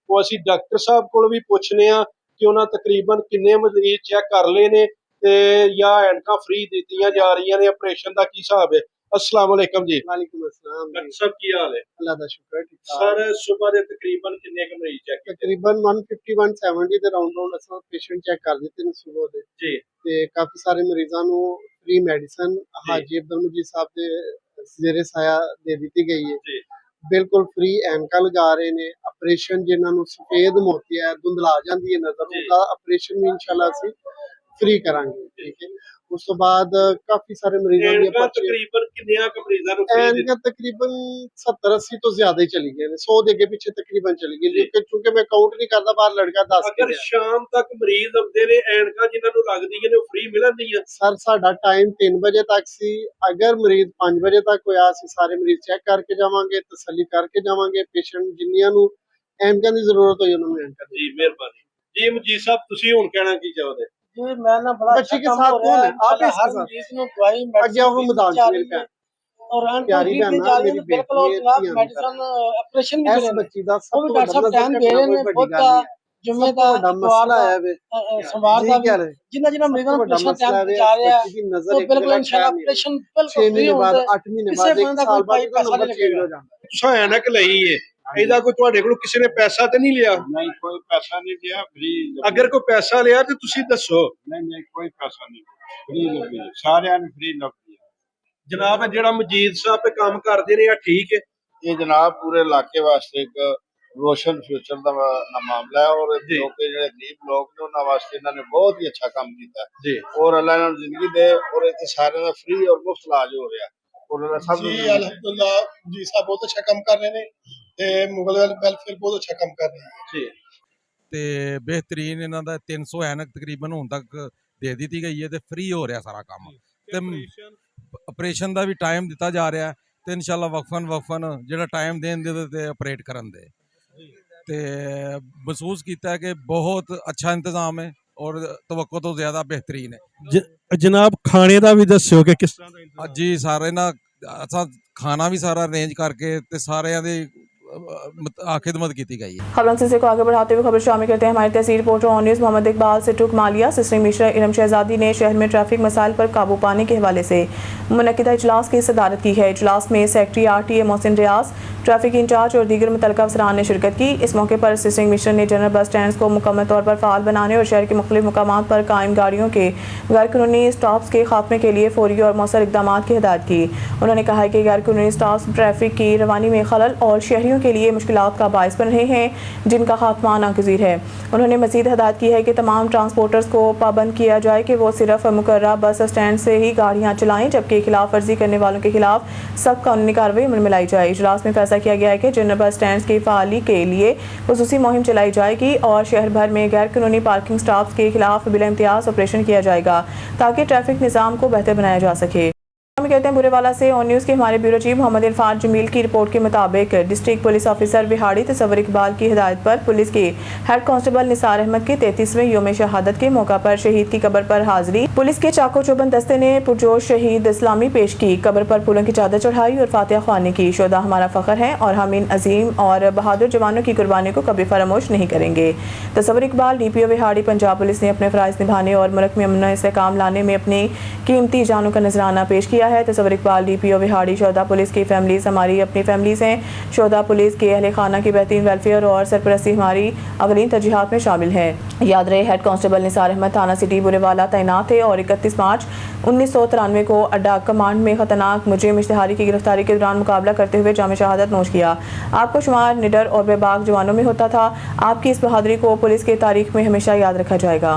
Speaker 3: ਉਹ ਅਸੀਂ ਡਾਕਟਰ ਸਾਹਿਬ ਕੋਲ ਵੀ ਪੁੱਛਨੇ ਆ ਕਿ ਉਹਨਾਂ ਤਕਰੀਬਨ ਕਿੰਨੇ ਮਰੀਜ਼ ਚੈੱਕ ਕਰ ਲਏ ਨੇ ਤੇ ਜਾਂ ਐਨਕਾਂ ਫ੍ਰੀ ਦਿੱਤੀਆਂ ਜਾ ਰਹੀਆਂ ਨੇ, ਆਪਰੇਸ਼ਨ ਦਾ ਕੀ ਹਿਸਾਬ ਹੈ। अस्सलाम वालेकुम जी।
Speaker 5: वालेकुम अस्सलाम।
Speaker 3: डॉक्टर साहब की हाल है?
Speaker 5: अल्लाह दा शुक्र है, ठीक ठाक।
Speaker 3: सर सुबह दे तकरीबन कितने क मरीज चेक कीते?
Speaker 5: तकरीबन 150-170 ਦੇ ਰਾਉਂਡ ਅਸਾਂ ਪੇਸ਼ੈਂਟ ਚੈੱਕ ਕਰ ਦਿੱਤੇ ਨੇ ਸੁਬਹ ਦੇ
Speaker 3: ਜੀ
Speaker 5: ਤੇ ਕਾਫੀ ਸਾਰੇ ਮਰੀਜ਼ਾਂ ਨੂੰ ਫ੍ਰੀ ਮੈਡੀਸਨ ਹਾਜੀ ਅਬਦੁਲ ਮਜੀਦ ਸਾਹਿਬ ਦੇ ਜ਼ੇਰੇ ਸਾਇਆ ਦੇ ਦਿੱਤੀ ਗਈ ਹੈ
Speaker 3: ਜੀ।
Speaker 5: ਬਿਲਕੁਲ ਫ੍ਰੀ ਐਨਕਾਂ ਲਗਾ ਰਹੇ ਨੇ। ਆਪਰੇਸ਼ਨ ਜਿਨ੍ਹਾਂ ਨੂੰ ਸਫੇਦ ਮੋਤੀਆ ਧੁੰਦਲਾ ਜਾਂਦੀ ਹੈ ਨਜ਼ਰ, ਉਹਦਾ ਆਪਰੇਸ਼ਨ ਵੀ ਇਨਸ਼ਾਅੱਲਾ ਅਸੀਂ ਫ੍ਰੀ ਕਰਾਂਗੇ। ਠੀਕ ਹੈ, ਉਸ ਤੋਂ ਬਾਅਦ ਕਾਫੀ ਸਾਰੇ ਮਰੀਜ਼ਾਂ ਦੀ
Speaker 3: ਤਕਰੀਬਨ ਕਿੰਨੀਆਂ ਕ ਮਰੀਜ਼ਾਂ ਨੂੰ ਫ੍ਰੀ
Speaker 5: ਐਨਕਾਂ ਤਕਰੀਬਨ 70-80 ਤੋਂ ਜ਼ਿਆਦਾ ਹੀ ਚਲੀ ਗਏ ਨੇ, 100 ਦੇ ਅੱਗੇ ਪਿੱਛੇ ਤਕਰੀਬਨ ਚਲੀ ਗਈ ਕਿਉਂਕਿ ਮੈਂ ਕਾਊਂਟ ਨਹੀਂ ਕਰਦਾ, ਬਾਹਰ ਲੜਕਾ ਦੱਸ ਕੇ
Speaker 3: ਅਗਰ ਸ਼ਾਮ ਤੱਕ ਮਰੀਜ਼ ਆਉਂਦੇ ਨੇ ਐਨਕਾਂ ਜਿਨ੍ਹਾਂ ਨੂੰ ਲੱਗਦੀਆਂ ਨੇ ਉਹ ਫ੍ਰੀ ਮਿਲਣਗੀਆਂ?
Speaker 5: ਸਰ ਸਾਡਾ ਟਾਈਮ 3 ਵਜੇ ਤੱਕ ਸੀ। ਅਗਰ ਮਰੀਜ਼ 5 ਵਜੇ ਤੱਕ ਹੋਇਆ ਅਸੀਂ ਸਾਰੇ ਮਰੀਜ਼ ਚੈੱਕ ਕਰਕੇ ਜਾਵਾਂਗੇ, ਤਸੱਲੀ ਕਰਕੇ ਜਾਵਾਂਗੇ। ਪੇਸ਼ੈਂਟ ਜਿੰਨੀਆਂ ਨੂੰ ਐਨਕਾਂ ਦੀ ਜ਼ਰੂਰਤ ਹੋਈ ਉਹਨਾਂ ਨੂੰ ਐਨਕਾਂ ਦੀ।
Speaker 3: ਜੀ ਮਿਹਰਬਾਨੀ ਜੀ। ਮਜੀਦ ਸਾਹਿਬ ਤੁਸੀਂ ਹੁਣ ਕਹਿਣਾ ਕੀ ਚਾਹੋਗੇ?
Speaker 6: जी मैं ना बड़ा
Speaker 5: बच्चे के साथ कौन है? आप इसके
Speaker 6: हर
Speaker 5: साथ?
Speaker 6: मरीज ਨੂੰ ਦਵਾਈ
Speaker 5: ਅੱਗੇ ਉਹ ਮੈਦਾਨ ਚ ਮੇਰੇ ਭੈਣ
Speaker 6: और
Speaker 5: प्यारी बहन ना मेरी
Speaker 6: बिल्कुल
Speaker 5: बेटी
Speaker 6: जनाब
Speaker 5: है,
Speaker 6: मेडिसिन ऑपरेशन भी
Speaker 5: ਇਸ
Speaker 6: करे
Speaker 5: ਬੱਚੀ ਦਾ
Speaker 6: वो
Speaker 5: ਸਭ
Speaker 6: भी
Speaker 5: ਤੋਂ
Speaker 6: डॉक्टर साहब
Speaker 5: ਵੱਡਾ
Speaker 6: टाइम दे रहे ने खुद का जुम्मे
Speaker 5: ਸਭ
Speaker 6: का
Speaker 5: ਤੋਂ ਵੱਡਾ ਮਸਲਾ ਹੈ ਵੇ
Speaker 6: सोमवार
Speaker 5: ਜੀ
Speaker 6: का
Speaker 5: ਕਹਿ ਰਹੇ
Speaker 6: जिन्ना
Speaker 5: ਸਭ
Speaker 6: मरीजों
Speaker 5: ਤੋਂ
Speaker 6: ਨੂੰ
Speaker 5: ਵੱਡਾ
Speaker 6: ऑपरेशन
Speaker 5: ਮਸਲਾ
Speaker 6: टाइम
Speaker 5: ਹੈ
Speaker 6: ਜਾ ਰਿਹਾ
Speaker 5: ਬੱਚੀ ਦੀ ਨਜ਼ਰ
Speaker 6: तो
Speaker 5: ਇੱਕ
Speaker 6: बिल्कुल
Speaker 5: ਜਗ੍ਹਾ
Speaker 6: इंशाल्लाह
Speaker 5: ਨਹੀਂ
Speaker 6: ऑपरेशन
Speaker 5: 6
Speaker 6: बिल्कुल फ्री
Speaker 5: ਮਹੀਨੇ ਬਾਅਦ
Speaker 6: होगा
Speaker 5: 8 ਮਹੀਨੇ
Speaker 6: ਕਿਸੇ
Speaker 5: ਬਾਅਦ 1
Speaker 6: ਬੰਦਾ
Speaker 5: ਸਾਲ
Speaker 6: ਕੋਈ
Speaker 5: ਬਾਅਦ
Speaker 6: ਪੈਸਾ
Speaker 5: ਨੰਬਰ
Speaker 6: ਨਹੀਂ
Speaker 5: ਚੇਂਜ ਹੋ
Speaker 6: ਲੱਗੇਗਾ।
Speaker 5: ਜਾਂਦਾ।
Speaker 3: ਤੁਸੀਂ ਐਨਕ ਲਈ ਏ, ਇਹਦਾ ਕੋਈ ਤੁਹਾਡੇ ਕੋਲ ਕਿਸੇ ਨੇ ਪੈਸਾ ਤੇ ਨਹੀਂ ਲਿਆ?
Speaker 7: नहीं कोई पैसा नहीं दिया, फ्री
Speaker 3: ਅਗਰ ਕੋਈ ਪੈਸਾ ਲਿਆ ਤੇ ਤੁਸੀਂ ਦੱਸੋ।
Speaker 7: नहीं कोई पैसा नहीं, फ्री लगी सारे ने फ्री लग दिया।
Speaker 3: ਜਨਾਬ ਜਿਹੜਾ ਮਜੀਦ ਸਾਹਿਬ ਤੇ ਕੰਮ ਕਰਦੇ ਨੇ ਆ ਠੀਕ ਹੈ?
Speaker 7: ये जनाब पूरे इलाके वास्ते एक रोशन फ्यूचर का मामला है और
Speaker 3: जी।
Speaker 7: जो कि जो गरीब लोग ने उन्होंने वास्ते इन्होंने बहुत ही अच्छा काम किया
Speaker 3: जी
Speaker 7: और अल्लाह इन्होंने जिंदगी दे और इतने सारे का फ्री और मुफ्त इलाज हो रहा और उन्होंने सब
Speaker 8: जी अल्हम्दुलिल्लाह जी साहब बहुत अच्छा काम कर रहे हैं ते मुगल वेलफेयर बहुत अच्छा काम कर रहे हैं
Speaker 3: जी।
Speaker 9: ਤੇ ਬਿਹਤਰੀਨ ਇਹਨਾਂ ਦਾ 300 ਐਨਕ ਤਕਰੀਬਨ ਹੁਣ ਤੱਕ ਦੇ ਦਿੱਤੀ ਗਈ ਹੈ ਤੇ ਫ੍ਰੀ ਹੋ ਰਿਹਾ ਸਾਰਾ ਕੰਮ। ਤੇ ਆਪਰੇਸ਼ਨ ਦਾ ਵੀ ਟਾਈਮ ਦਿੱਤਾ ਜਾ ਰਿਹਾ ਤੇ ਇਨਸ਼ਾਅੱਲਾ ਵਕਫਨ ਜਿਹੜਾ ਟਾਈਮ ਦੇਣ ਦੇ ਤੇ ਆਪਰੇਟ ਕਰਨ ਦੇ ਤੇ ਮਹਿਸੂਸ ਕੀਤਾ ਕਿ ਬਹੁਤ ਅੱਛਾ ਇੰਤਜ਼ਾਮ ਹੈ ਔਰ ਤਵੱਕੋ ਤੋਂ ਜ਼ਿਆਦਾ ਬਿਹਤਰੀਨ ਹੈ।
Speaker 10: ਜਨਾਬ ਖਾਣੇ ਦਾ ਵੀ ਦੱਸਿਓ ਕਿ ਕਿਸ ਤਰ੍ਹਾਂ ਦਾ
Speaker 9: ਜੀ ਸਾਰੇ ਨਾ ਅਸਾਂ ਖਾਣਾ ਵੀ ਸਾਰਾ ਅਰੇਂਜ ਕਰਕੇ ਤੇ ਸਾਰਿਆਂ ਦੇ खिदमत की गई है।
Speaker 1: खबर सिलसिले को आगे बढ़ाते हुए खबर शामिल करते हैं हमारे tehsil reporter on news Mohammad Iqbal सिटुक मालिया। सिस्टरी मिश्रा इरम शहजादी ने शहर में ट्रैफिक मसाइल पर काबू पाने के हवाले से मुनक्किदा इजलास की सदारत की है। इजलास में सेक्रेटरी RTA मोहसिन रियाज, ट्रैफिक इंचार्ज और दीगर मुतल्लिका अफसरान ने शिरकत की। इस मौके पर सिस्टरी मिश्रा ने जनरल बस स्टैंड को मुकम्मल तौर पर फ़ाल बनाने और शहर के मुख्तलिफ मकामात पर कायम गाड़ियों के गैर कानूनी स्टॉप्स के खात्मे के लिए फौरी और मौसर इक़दाम की हिदायत की। उन्होंने कहा कि गैर कानूनी स्टॉप्स ट्रैफिक की रवानी में खलल और शहरियों के लिए मुश्किलात का बाइस बन रहे हैं, जिनका खात्मा नागज़ीर है। उन्होंने मज़ीद हिदायत की है कि तमाम ट्रांसपोर्टर्स को पाबंद किया जाए कि वो सिर्फ मुकर्रर बस स्टैंड से ही गाड़ियाँ चलाएं, जबकि खिलाफ वर्जी करने वालों के खिलाफ सख्त कानूनी कार्रवाई अमल में लाई जाए। इजलास में फैसला किया गया है कि जनरल बस स्टैंड की फ़ाली के लिए खुसूसी मुहिम चलाई जाएगी और शहर भर में गैर कानूनी पार्किंग स्टॉप्स के खिलाफ बिला इम्तियाज़ ऑपरेशन किया जाएगा ताकि ट्रैफिक निज़ाम को बेहतर बनाया जा सके। हम कहते हैं बुरेवाला से ऑन न्यूज़ के हमारे ब्यूरो चीफ मोहम्मद इरफान जमील की रिपोर्ट के मुताबिक डिस्ट्रिक्ट पुलिस ऑफिसर बिहाड़ी तसव्वुर इकबाल की हिदायत पर पुलिस के हेड कांस्टेबल निसार अहमद के 33वें योम शहादत के मौका पर शहीद की कब्र पर हाजिरी। पुलिस के चाको चौबंद दस्ते ने पुरजोश शहीद इस्लामी पेश की, कब्र पर फूलों की चादर चढ़ाई और फातिहा ख्वानी की। शोदा हमारा फ़ख्र है और हम इन अजीम और बहादुर जवानों की कुर्बानी को कभी फरामोश नहीं करेंगे। तसव्वुर इकबाल DPO बिहाड़ी पंजाब पुलिस ने अपने फ़राइज़ निभाने और मुल्क में अमन इस्तेहकाम लाने में अपनी कीमती जानों का नजराना पेश किया है। तसव्वुर इकबाल DPO बिहाड़ी शोदा पुलिस की फैमिलीज़ हमारी अपनी फैमिलीज़ हैं। शोदा पुलिस के अहले खाना की बेहतरीन वेलफेयर और सरपरस्ती हमारी अगली तरजीहात में शामिल है। याद रहे हेड कांस्टेबल निसार अहमद थाना सिटी बुरेवाला तैनात थे और 31 मार्च 1993 को अड्डा कमांड में खतरनाक मुजरिम इश्तिहारी की गिरफ्तारी के दौरान मुकाबला करते हुए जाम शहादत नोश किया। आपको शुमार निडर और बेबाक जवानों में होता था। आपकी इस बहादुरी को पुलिस की तारीख में हमेशा याद रखा जाएगा।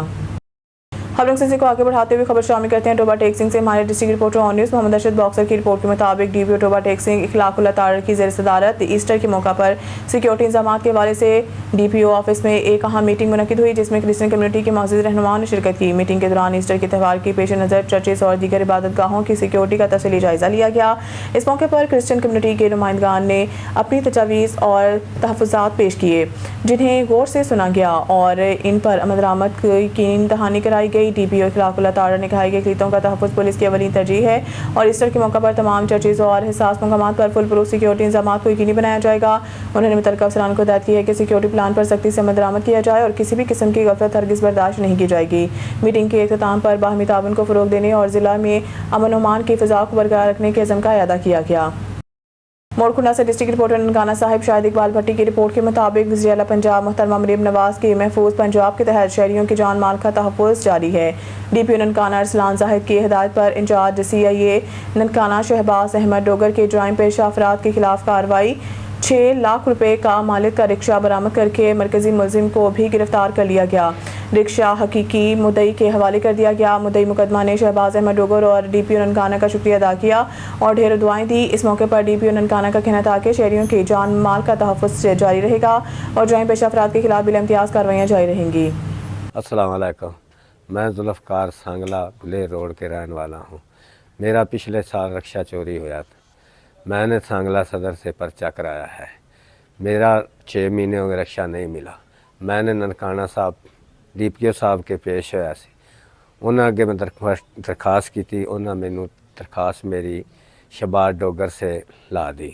Speaker 1: खबरों से को आगे बढ़ाते हुए खबर शामिल करते हैं टोबा टेक सिंह से हमारे district reporter on news Mohammad Arshad boxer की रिपोर्ट के मुताबिक DPO टोबा टेक सिंह इखलाकुल्लाह तारर की ज़ेर सदारत ईस्टर के मौका पर सिक्योरिटी इंतजाम के हवाले से DPO ऑफिस में एक अहम मीटिंग मुनक्किद हुई, जिसमें क्रिश्चियन कम्युनिटी के मौजूद रहनुमाओं ने शिरकत की। मीटिंग के दौरान ईस्टर के त्यौहार की पेश नज़र चर्चेस और दीगर इबादत गाहों की सिक्योरिटी का तफसीली जायज़ा लिया गया। इस मौके पर क्रिश्चियन कम्युनिटी के नुमाइंदगान ने अपनी तजावीज़ और तहफ़्फ़ुज़ात पेश किए, जिन्हें गौर से सुना गया और इन पर अमल दरामद की यकीनी दहानी कराई गई। DPO इखलाकुल्लाह तारर ने कहा है कि अक़लीतों का तहफ़्फ़ुज़ पुलिस की अवली तरजीह है और ईस्टर के मौका पर तमाम चर्चेज़ और हिसास मकामात पर फुल प्रूफ सिक्योरिटी इंतजाम को यकीनी बनाया जाएगा। उन्होंने मुतल्लिका अफसरान को हिदायत की है कि सिक्योरिटी प्लान पर सख्ती से अमल दरामद किया जाए और किसी भी किस्म की गफलत हरगिज़ बर्दाश्त नहीं की जाएगी। मीटिंग के इख्तिताम पर बाहमी ताउन को फ़रोग़ देने और ज़िला में अमन और अमान की फ़िज़ा को बरकरार रखने के अज़्म का अदा किया गया। मोरकुंडा से डिस्ट्रिक्ट रिपोर्टर ननकाना साहिब शाहिद इकबाल भट्टी की रिपोर्ट के मुताबिक वज़ीर आला पंजाब मोहतरमा मरीम नवाज़ के महफूज पंजाब के तहत शहरियों की जान माल का तहफ़्फ़ुज़ जारी है। DPO ननकाना अरसलान जाहिद की हिदायत पर इंचार्ज CIA ननकाना शहबाज अहमद डोगर के जुराइम पेशा अफराद के खिलाफ कार्रवाई। 6 लाख रुपए का मालिक का रिक्शा बरामद करके मरकजी मुलजिम को भी गिरफ्तार कर लिया गया। रिक्शा हकीकी मुद्दई के हवाले कर दिया गया। मुद्दई मुकदमा ने शहबाज अहमद डोगर और DPO ननकाना का शुक्रिया अदा किया और ढेर दुआएं दी। इस मौके पर DPO ननकाना का कहना था कि शहरियों की जान माल का तहफ़्फ़ुज़ जारी रहेगा और जुराइम पेशा अफराद के खिलाफ बिला इम्तियाज़ कार्रवाइयाँ जारी रहेंगी।
Speaker 11: अस्सलाम वालेकुम, मैं जुल्फ़कार सांगला बुले रोड के रहने वाला हूँ। मेरा पिछले साल रिक्शा चोरी हुआ था। मैंने सांगला सदर से पर्चा कराया है। मेरा 6 महीने हो गए रिक्शा नहीं मिला। मैंने ननकाना साहब DPO साहब के पेश होया सी, उन्हें अगे मैं दरखास्त की थी। उन्हें मैनू दरखास्त मेरी शहबाज डोगर से ला दी।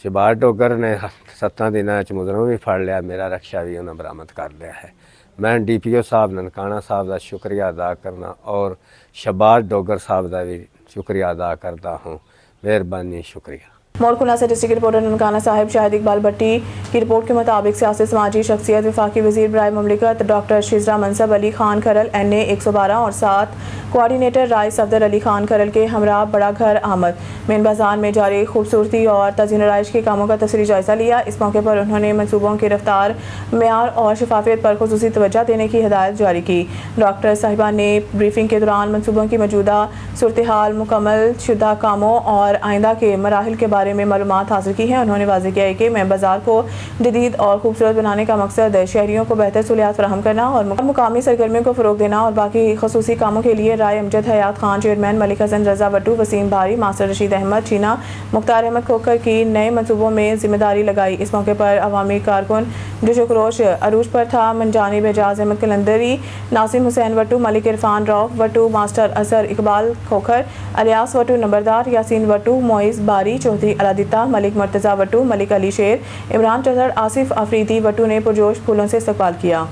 Speaker 11: शहबाज डोगर ने 7 दिनों मुजरम भी फड़ लिया, मेरा रिक्शा भी उन्हें बरामद कर लिया है। मैं DPO साहब ननकाना साहब का शुक्रिया अदा करना और शहबाज डोगर साहब का भी शुक्रिया अदा करता हूँ। मेहरबानी, शुक्रिया।
Speaker 1: मोरकुंडा से डिस्ट्रिक्ट रिपोर्टर ननकाना साहिब शाहिद इकबाल भट्टी की रिपोर्ट के मुताबिक सियासी समाजी शख्सियत वफाकी वज़ीर बराए ममलिकत डॉक्टर शिजरा मनसब अली खान खरल NA 112 और 7 कोआर्डिनेटर राय सफदर अली खान खरल के हमरा बड़ा घर आमद मेन बाजार में जारी खूबसूरती और तज़ीन आराइश के कामों का तफसीली जायज़ा लिया। इस मौके पर उन्होंने मनसूबों की रफ्तार, मेयार और शफाफियत पर खुसूसी तवज्जो देने की हिदायत जारी की। डॉक्टर साहिबा ने ब्रीफिंग के दौरान मनसूबों की मौजूदा सूरत हाल, मुकम्मल शुदा कामों और आइंदा के मराहिल के बारे में मालूमात हासिल की है। उन्होंने वाज़ेह किया है कि मैं बाजार को जदीद और खूबसूरत बनाने का मकसद शहरियों को बेहतर सहूलियात फराहम करना और मुकामी सरगर्मियों को फ़रोग़ देना और बाकी खसूसी कामों के लिए राय अमजद हयात खान चेयरमैन, मलिक हसन रजा बट्टू, वसीम भारी, मास्टर रशीद अहमद चीना, मुख्तार अहमद खोकर की नए मनसूबों में जिम्मेदारी लगाई। इस मौके पर अवामी कारकुन जो क्रोश अरूज पर था। मनजानिब एजाज अहमद कलंदरी, नासिम हुसैन वटू, मलिक इरफान रौफ वटू, मास्टर असर इकबाल खोखर, अलियास वटू नंबरदार, यासीन वटू, मोइज बारी, चौधरी अलादिता, मलिक मर्तज़ा वटू, मलिक अली शेर, इमरान चौधर, आसिफ अफरीदी वटू ने पुरजोश फूलों से इस्तकबाल किया।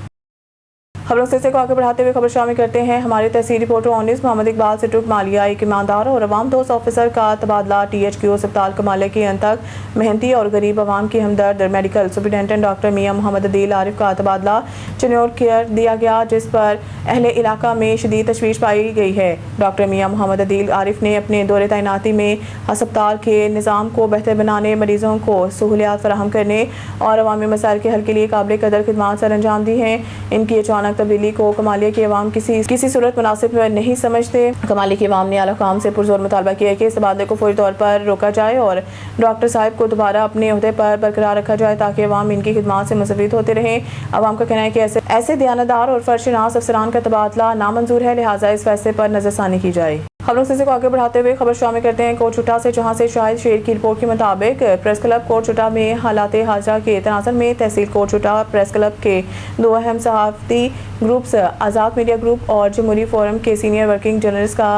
Speaker 1: खबरों से को आगे बढ़ाते हुए खबर शामिल करते हैं हमारे तहसील रिपोर्टर ऑनिस मोहम्मद इकबाल से। टुक मालिया एक ईमानदार और अवाम दोस्त ऑफिसर का तबादला। THQ अस्पताल कमाले के अंतक मेहनती और गरीब आवाम की हमदर्द मेडिकल सुपरिटेंडेंट डॉक्टर मियां मोहम्मद अदील आरिफ का तबादला चिन्नौर कर दिया गया, जिस पर अहले इलाका में शदीद तशवीश पाई गई है। डॉक्टर मियां मोहम्मद अदील आरिफ ने अपने दौरे तैनाती में अस्पताल के निज़ाम को बेहतर बनाने, मरीजों को सहूलियात फराहम करने और अवामी मसाइल के हल के लिए काबिल कदर खिदमात सर अंजाम दी हैं। इनकी अचानक तब्दीली को कमालिया के अवाम किसी सूरत मुनासिब नहीं समझते। कमालिया के अवाम ने आला काम से पुरजोर मुतालबा किया कि इस तबादले को फौरी तौर पर रोका जाए और डॉक्टर साहब को दोबारा अपने ओहदे पर बरकरार रखा जाए ताकि अवाम इनकी खिदमात से मुस्तफीद होते रहें। अवाम का कहना है कि ऐसे दयानतदार और फर्शनास अफसरान का तबादला नामंजूर है, लिहाजा इस फैसले पर नजरसानी की जाए। खबरों से को आगे बढ़ाते हुए खबर शामिल करते हैं कोटछुटा से, जहां से शाहिद शेर की रिपोर्ट के मुताबिक प्रेस क्लब कोटछुटा में हालात हाजरा के तनाज़ुर में तहसील कोटछुटा प्रेस क्लब के 2 अहम सहाफ़ती ग्रुप्स आज़ाद मीडिया ग्रुप और जमहूरी फोरम के सीनियर वर्किंग जर्नलिस्ट का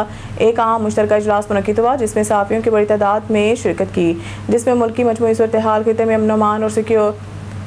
Speaker 1: एक आम मुश्तरका इजलास मुनक्किद हुआ, जिसमें सहाफ़ियों की बड़ी तादाद में शिरकत की, जिसमें मुल्क की मजमूई सूरत हाल, खिते में अमन-ओ-अमान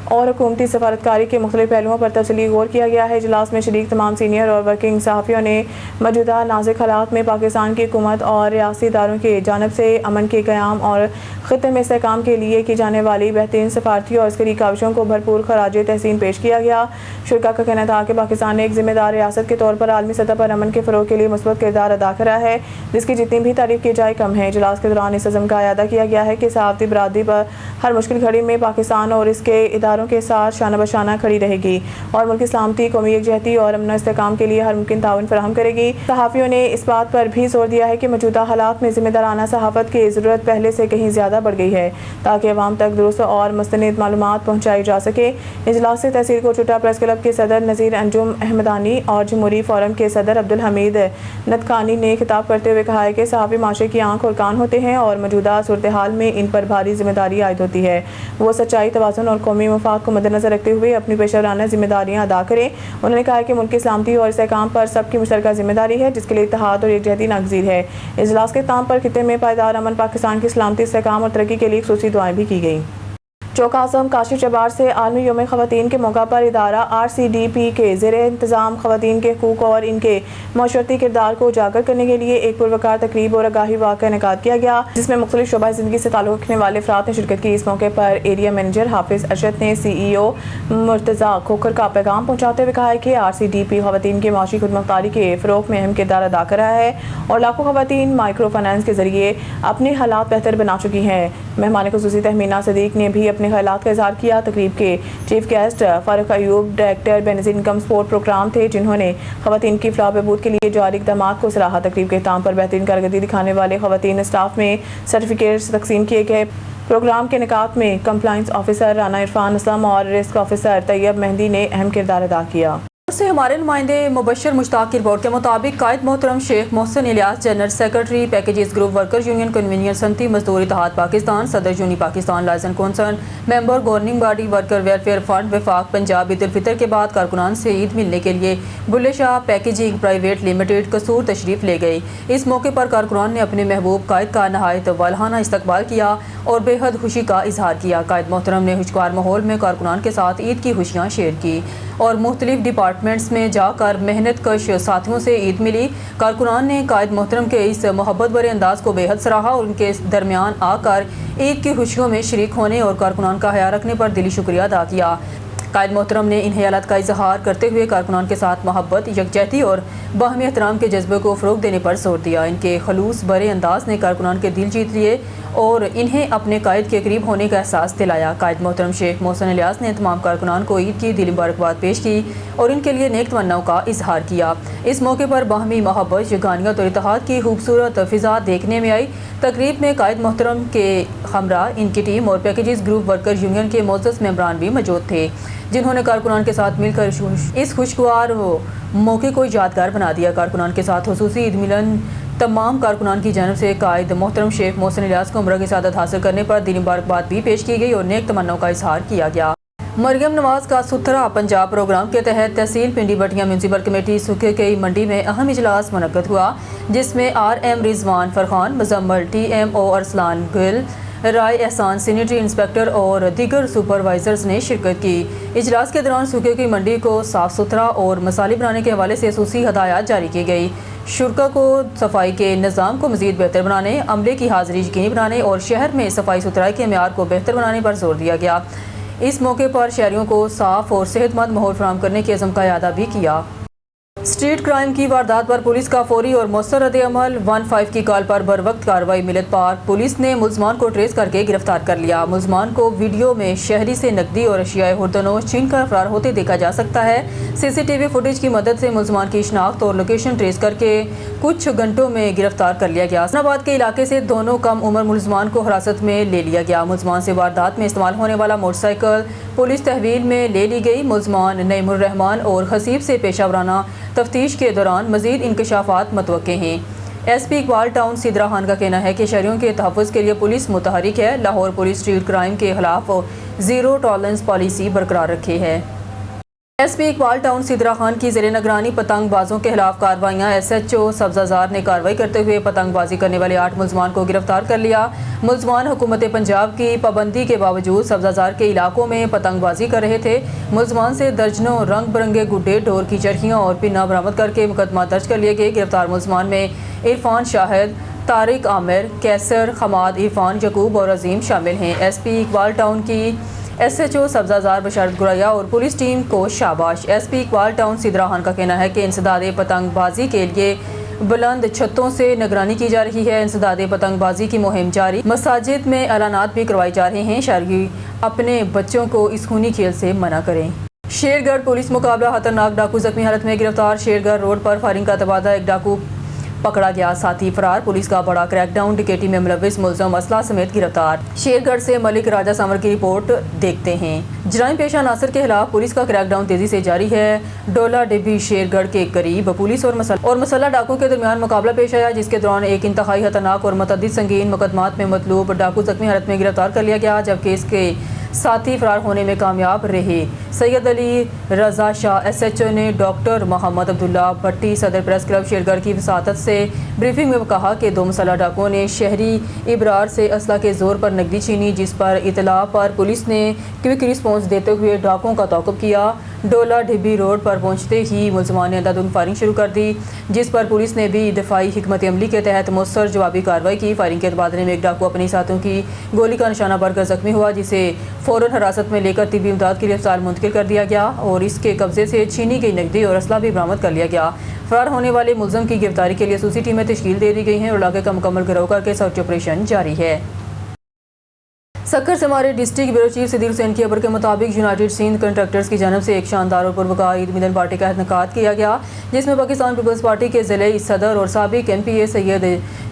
Speaker 1: और हुकूमती सफारतकारी के मुख्तलिफ पहलुओं पर तफसीली गौर किया गया है। इजलास में शरीक तमाम सीनियर और वर्किंग सहाफ़ियों ने मौजूदा नाज़ुक हालात में पाकिस्तान की हुकूमत और रियासी इदारों की जानिब से अमन के क़याम और ख़ित्ते में इस्तेहकाम के लिए की जाने वाली बेहतरीन सफारती और अस्करी काविशों को भरपूर खराज तहसीन पेश किया गया। शुरा का कहना था कि पाकिस्तान ने एक ज़िम्मेदार रियासत के तौर पर आलमी सतह पर अमन के फ़रोग़ के लिए मुस्बत किरदार अदा करा है, जिसकी जितनी भी तारीफ़ की जाए कम है। इजलास के दौरान इस अज़म का अयादा किया गया है कि सहाफ़ती बरादरी पर हर मुश्किल घड़ी में पाकिस्तान और इसके इदारों के साथ शाना बशाना खड़ी रहेगी और मुल्क की सलामती, कौमी यकजहती और अमन इस्तेहकाम के लिए हर मुमकिन ताउन फराहम करेगी। सहाफ़ियों ने इस बात पर भी जोर दिया है कि मौजूदा हालात में ज़िम्मेदाराना सहाफ़त की ज़रूरत पहले से कहीं ज़्यादा बढ़ गई है ताकि अवाम तक दुरुस्त और मुस्तनिद मालूमात पहुँचाई जा सके। इजलास से तहसील कोटछुटा प्रेस क्लब के सदर नज़ीर अंजुम अहमदानी और जमहूरी फोरम के सदर अब्दुल हमीद नदकानी ने खिताब करते हुए कहा है कि सहाफ़ी माशरे की आंख और कान होते हैं और मौजूदा सूरत हाल में इन पर भारी जिम्मेदारी आयद होती है। वो सच्चाई, तवाज़ुन और कौमी मफाद को मद्देनज़र रखते हुए अपनी पेशेवराना जिम्मेदारियां अदा करें। उन्होंने कहा कि मुल्क की सलामती और इस्तेहकाम पर सबकी मुश्तरका जिम्मेदारी है, जिसके लिए इत्तेहाद और यकजहती नागज़ीर है। इजलास के ताम पर खित्ते में पायदार अमन, पाकिस्तान की सलामती, इस्तेहकाम और तरक्की के लिए खुसूसी दुआएं भी की गई। चौक आज़म काशिफ जब्बार से आलमी यौम ख़वातीन के मौका पर इदारा RCDP के ज़ेरे इंतज़ाम ख़वातीन के हकूक़ और इनके माशरती किरदार को उजागर करने के लिए एक पुरवकार तकरीब और आगाही वाक़ का इनेकाद किया गया, जिसमें मुख्तलिफ शोबा ज़िंदगी से ताल्लुक़ रखने वाले अफराद ने शिरकत की। इस मौके पर एरिया मैनेजर हाफिज़ अरशद ने CEO मुर्तज़ा खोखर का पैगाम पहुँचाते हुए कहा है कि RCDP ख़वातीन के माशी खुदमुख्तारी के फ़रोग़ में अहम किरदार अदा कर रहा है और लाखों ख़वातीन माइक्रो फाइनेंस के ज़रिए अपने हालात बेहतर बना चुकी हैं। मेहमान खुसूसी तहमीना सदीक ने भी अपने ख्यालात का इज़हार किया। तकरीब के chief guest Farooq Ayub director Benazir income support programme थे, जिन्होंने ख़वातीन की फलाह बहबूद के लिए जारी इक़दामात को सराहा। तकरीब के इख्तिताम पर बेहतरीन कारकर्दगी दिखाने वाले ख़वातीन स्टाफ में सर्टिफिकेट्स तकसीम किए गए। प्रोग्राम के निकात में कंप्लाइंस ऑफिसर राना इरफान असलम और रिस्क ऑफिसर तैयब मेहंदी ने अहम किरदार अदा किया।
Speaker 12: से हमारे नुमाइंदे मुबशर मुश्ताक की रिपोर्ट के मुताबिक कायद मोहतरम Sheikh Mohsin Ilyas general secretary packages group workers union convener सनती मजदूर इत्तेहाद पाकिस्तान सदर यूनी Pakistan license council member governing body worker welfare fund वफाक पंजाब ईद उल फितर के बाद कारकुनान से ईद मिलने के लिए Bulleh Shah packaging private limited Kasur तशरीफ ले गई। इस मौके पर कारकुनान ने अपने महबूब कायद का नहायत वालहाना इस्तकबाल किया और बेहद खुशी का इजहार किया। कायद मोहतरम ने खुशगवार माहौल में कारकुनान के साथ ईद की खुशियाँ शेयर की और मुख्तलिफ डिपार्टमेंट्स में जाकर मेहनत कश साथियों से ईद मिली। कारकुनान ने कायद मोहतरम के इस मोहब्बत भरे अंदाज को बेहद सराहा और उनके दरमियान आकर ईद की खुशियों में शरीक होने और कारकुनान का ख्याल रखने पर दिली शुक्रिया अदा किया। कायद मोहतरम ने इन ख्यालात का इजहार करते हुए कारकुनान के साथ मोहब्बत, यकजहती और बाहमी एहतराम के जज्बे को फ़रोग़ देने पर जोर दिया। इनके खलूस भरे अंदाज ने कारकुनान के दिल जीत लिए और इन्हें अपने कायद के करीब होने का एहसास दिलाया। कायद मोहतरम शेख मोहसिन इलियास ने तमाम कारकुनान को ईद की दिली मुबारकबाद पेश की और इनके लिए नेक तमन्नाओं का इजहार किया। इस मौके पर बाहमी मोहब्बत, यगानियत और इत्तेहाद की खूबसूरत फ़िज़ा देखने में आई। तकरीब में कायद मोहतरम के हमरा, इनकी टीम और पैकेजेस ग्रुप वर्कर यूनियन के मोअज़्ज़ज़ मेंबरान भी मौजूद थे, जिन्होंने कारकुनान के साथ मिलकर इस खुशगवार मौके को यादगार बना दिया। कारकुनान के साथ खुसूसी ईद मिलन तमाम कारकुनान की जानिब से कायद मोहतरम शेख मोहसिन इलियास को उम्र की सआदत हासिल करने पर दिली मुबारकबाद भी पेश की गई और नेक तमन्नाओं का इजहार किया गया। मरियम नवाज का सुथरा पंजाब प्रोग्राम के तहत तहसील पिंडी बटिया म्यूनसिपल कमेटी सूखे कई मंडी में अहम इजलास मुनक्कद हुआ, जिसमें RM रिजवान फरहान, मुजम्मल TMO अरसलान गिल, राय एहसान सैनिटरी इंस्पेक्टर और दीगर सुपरवाइजर्स ने शिरकत की। इजलास के दौरान सूखे की मंडी को साफ सुथरा और मसाले बनाने के हवाले से खसूसी हदायत जारी की गई। शुरा को सफाई के निज़ाम को मज़ीद बेहतर बनाने, अमले की हाज़िरी यकीनी बनाने और शहर में सफाई सुथराई के मेयार को बेहतर बनाने पर जोर दिया गया। इस मौके पर शहरियों को साफ और सेहतमंद माहौल फराहम करने के अज़म का इरादा भी किया। स्ट्रीट क्राइम की वारदात पर पुलिस का फौरी और मौसर रद्द-ए-अमल। 15 की कॉल पर बरवक्त कार्रवाई। मिलत पार्क पुलिस ने मुलजमान को ट्रेस करके गिरफ्तार कर लिया। मुलजमान को वीडियो में शहरी से नकदी और अशियाए हुर्दनोश छीन कर फरार होते देखा जा सकता है। CCTV फुटेज की मदद से मुलजमान की शनाख्त और लोकेशन ट्रेस करके कुछ घंटों में गिरफ्तार कर लिया गया। इस्लामाबाद के इलाके से दोनों कम उम्र मुलजमान को हिरासत में ले लिया गया। मुलजमान से वारदात में इस्तेमाल होने वाला मोटरसाइकिल पुलिस तहवील में ले ली गई। मुलजमान नईमुर रहमान और हसीब से पेशा वराना तफ्तीश के दौरान मज़ीद इंकशाफात मतवक्के हैं। SP इकबाल टाउन सिद्रा खान का कहना है कि शहरियों के तहफ़्फ़ुज़ के लिए पुलिस मुतहरिक है। लाहौर पुलिस स्ट्रीट क्राइम के खिलाफ ज़ीरो टॉलरेंस पॉलिसी बरकरार रखी है। SP इकबाल टाउन सिद्रा खान की ज़ेरे निगरानी पतंगबाजों के खिलाफ कार्रवाइयाँ। SHO सब्ज़ाज़ार ने कार्रवाई करते हुए पतंगबाजी करने वाले 8 मुलजमान को गिरफ्तार कर लिया। मुलजमान हुकूमत पंजाब की पाबंदी के बावजूद सब्ज़ाज़ार के इलाकों में पतंगबाजी कर रहे थे। मुलजमान से दर्जनों रंग बिरंगे गुड्डे, ढोर की चरखियाँ और पिन्ना बरामद करके मुकदमा दर्ज कर लिए गए। गिरफ्तार मुलजमान में इरफान शाहिद, तारिक आमिर, कैसर, हमाद, इरफान, यकूब और अजीम शामिल हैं। SP इकबाल टाउन की SHO सब्ज़ाज़ार बशारत गुरैया और पुलिस टीम को शाबाश। SP इकबाल टाउन सिद्रा खान का कहना है कि इंसदादे पतंगबाजी के लिए बुलंद छतों से निगरानी की जा रही है। इंसदादे पतंगबाजी की मुहिम जारी। मसाजिद में ऐलानात भी करवाए जा रहे हैं। शहरी अपने बच्चों को इस खूनी खेल से मना करें। शेरगढ़ पुलिस मुकाबला, खतरनाक डाकू जख्मी हालत में गिरफ्तार। शेरगढ़ रोड पर फायरिंग का तबादला, एक डाकू पकड़ा गया, साथी फरार। पुलिस का बड़ा क्रैकडाउन, डकैती में मुलव्विस मुलज़म असला समेत गिरफ्तार। शेरगढ़ से मलिक राजा सामर की रिपोर्ट देखते हैं। जराइम पेशा नासर के खिलाफ पुलिस का क्रैकडाउन तेजी से जारी है। डोला डिब्बी शेरगढ़ के करीब पुलिस और मसल्ला डाकुओं के दरमियान मुकाबला पेश आया, जिसके दौरान एक इंतहाई खतरनाक और मतअद्दिद संगीन मुकदमात में मतलूब डाकू जख्मी हालत में गिरफ्तार कर लिया गया, जबकि इसके साथी फरार होने में कामयाब रहे। सैयद अली रजा शाह SHO ने डॉक्टर मोहम्मद अब्दुल्ला भट्टी सदर प्रेस क्लब शेरगढ़ की वसातत से ब्रीफिंग में कहा कि 2 मसल्ला डाकुओं ने शहरी इबरार से असला के जोर पर नकदी छीनी, जिस पर इतला पर पुलिस ने क्विक रिस्पॉन्स देते हुए डाकुओं का ताक़ुब किया। डोला डिब्बी रोड पर पहुंचते ही मुलजमान ने अंधाधुंध फायरिंग शुरू कर दी, जिस पर पुलिस ने भी दिफाई हिकमत अमली के तहत मुसर जवाबी कार्रवाई की। फायरिंग के तबादले में एक डाकू अपने साथियों की गोली का निशाना बनकर जख्मी हुआ, जिसे फ़ौरन हिरासत में लेकर तिब्बी इमदाद के लिए अस्पताल मुंतकिल कर दिया गया और इसके कब्जे से छीनी गई नकदी और असला भी बरामद कर लिया गया। फरार होने वाले मुलजम की गिरफ्तारी के लिए सूसी टीमें तश्कील दे दी गई हैं और इलाके का मुकम्मल गिरफ्तार करके सर्च ऑपरेशन जारी है। सक्कर से हमारे district bureau chief Sadyr Hussain की खबर के मुताबिक यूनाइटेड सिंध कंट्रैक्टर्स की जानब से एक शानदार और पुरवकार ईद मिलन पार्टी का इनेकाद किया गया, जिसमें पाकिस्तान पीपल्स पार्टी के ज़िले सदर और साबिक MPA सैयद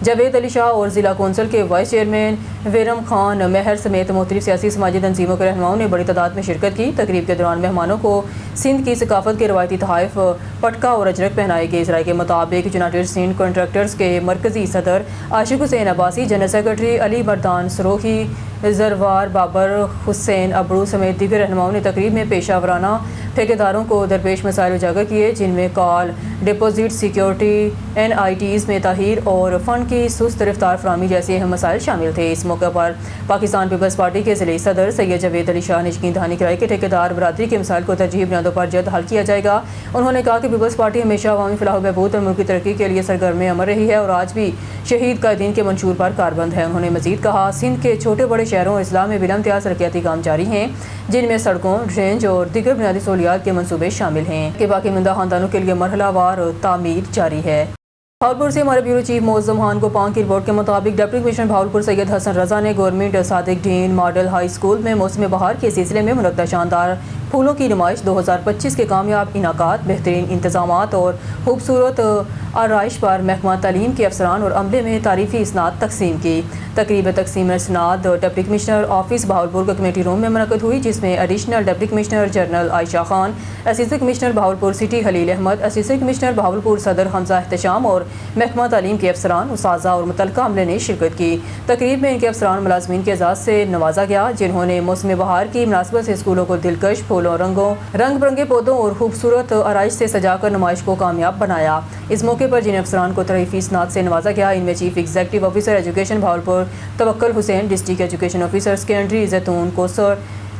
Speaker 12: जावेद अली शाह और ज़िला कौंसिल के वाइस चेयरमैन वेरम खान महर समेत मुख्तलिफ सियासी समाजी तंजीमों के रहनुमाओं ने बड़ी तादाद में शिरकत की। तकरीब के दौरान मेहमानों को सिंध की सकाफत के रवायती तहाइफ पटका और अजरक पहनाए गए। इसराइल के मुताबिक यूनाइटेड सिंध कंट्रैक्टर्स के मरकजी सदर आशिक Hussain Abbasi, general secretary Ali बरदान सरोही, जरवार बाबर हुसैन अबरू समेत दीगर रहनुमाओं ने तकरीब में पेशा वराना ठेकेदारों को दरपेश मसाइल उजागर किए, जिनमें कॉल डिपॉजिट, सिक्योरिटी, NITs में ताहीर और फ़ंड की सुस्त रफ्तार फराहमी जैसे अहम मसाइल शामिल थे। इस मौके पर पाकिस्तान पीपल्स पार्टी के ज़िले सदर सैयद जावेद अली शाह ने यकीन दहानी कराई कि ठेकेदार बरादरी के मसाइल को तरजीह बुनियादों पर जल्द हल किया जाएगा। उन्होंने कहा कि पीपल्स पार्टी हमेशा अवामी फलाह बहबूद और मुल्क की तरक्की के लिए सरगर्म अमल रही है और आज भी शहीद कायदीन के मंशूर पर कारबंद है। उन्होंने मजीद कहा, सिंध के छोटे बड़े शहरों और इस्लाम में बिला इम्तियाज़ तरक्याती काम जारी हैं, जिनमें सड़कों, ड्रेनेज और दीगर बुनियादी सहूलियात के मंसूबे शामिल हैं कि बाकी मंदा खानदानों के लिए मरहलावार तामीर जारी है। भावलपुर से हमारे ब्यूरो चीफ मौज़म खान गोपांग की रिपोर्ट के मुताबिक डिप्टी कमिश्नर भावलपुर सैयद हसन रजा ने government Sadiq Deen model high school में मौसम बहार के सिलसिले में मुनक्किदा शानदार फूलों की नुमाइश 2025 के कामयाब इनाकात, बेहतरीन इंतजामात और खूबसूरत आराइश पर महकमा तालीम के अफसरान और अमले में तारीफ़ी इसनाद तकसीम की। तकरीब तकसीम इसनाद डिप्टी कमिश्नर ऑफिस बहावलपुर का कमेटी रूम में मुनक़द हुई, जिसमें additional deputy commissioner general Ayesha Khan, assistant commissioner Bahawalpur city Khalil Ahmed, assistant commissioner Bahawalpur Sadar Hamza Ehtesham और महकमा तालीम के अफसरान, उस्ताज़ा और मुतल्लिक़ा अमले ने शिरकत की। तकरीब में इनके अफसरान मुलाज़मीन के एजाज़ से नवाजा गया, जिन्होंने मौसम बहार की मुनासिबत से स्कूलों को दिलकश फूलों, रंग बिरंगे पौधों और खूबसूरत आराइश से सजाकर नुमाइश को कामयाब बनाया। इस मौके पर जिन अफसरान को तरहीफ़ी इसनाद से नवाजा गया, इनमें chief executive officer education Bahawalpur Tawakkal Hussain, district education officer secondary Zaitoon Kausar,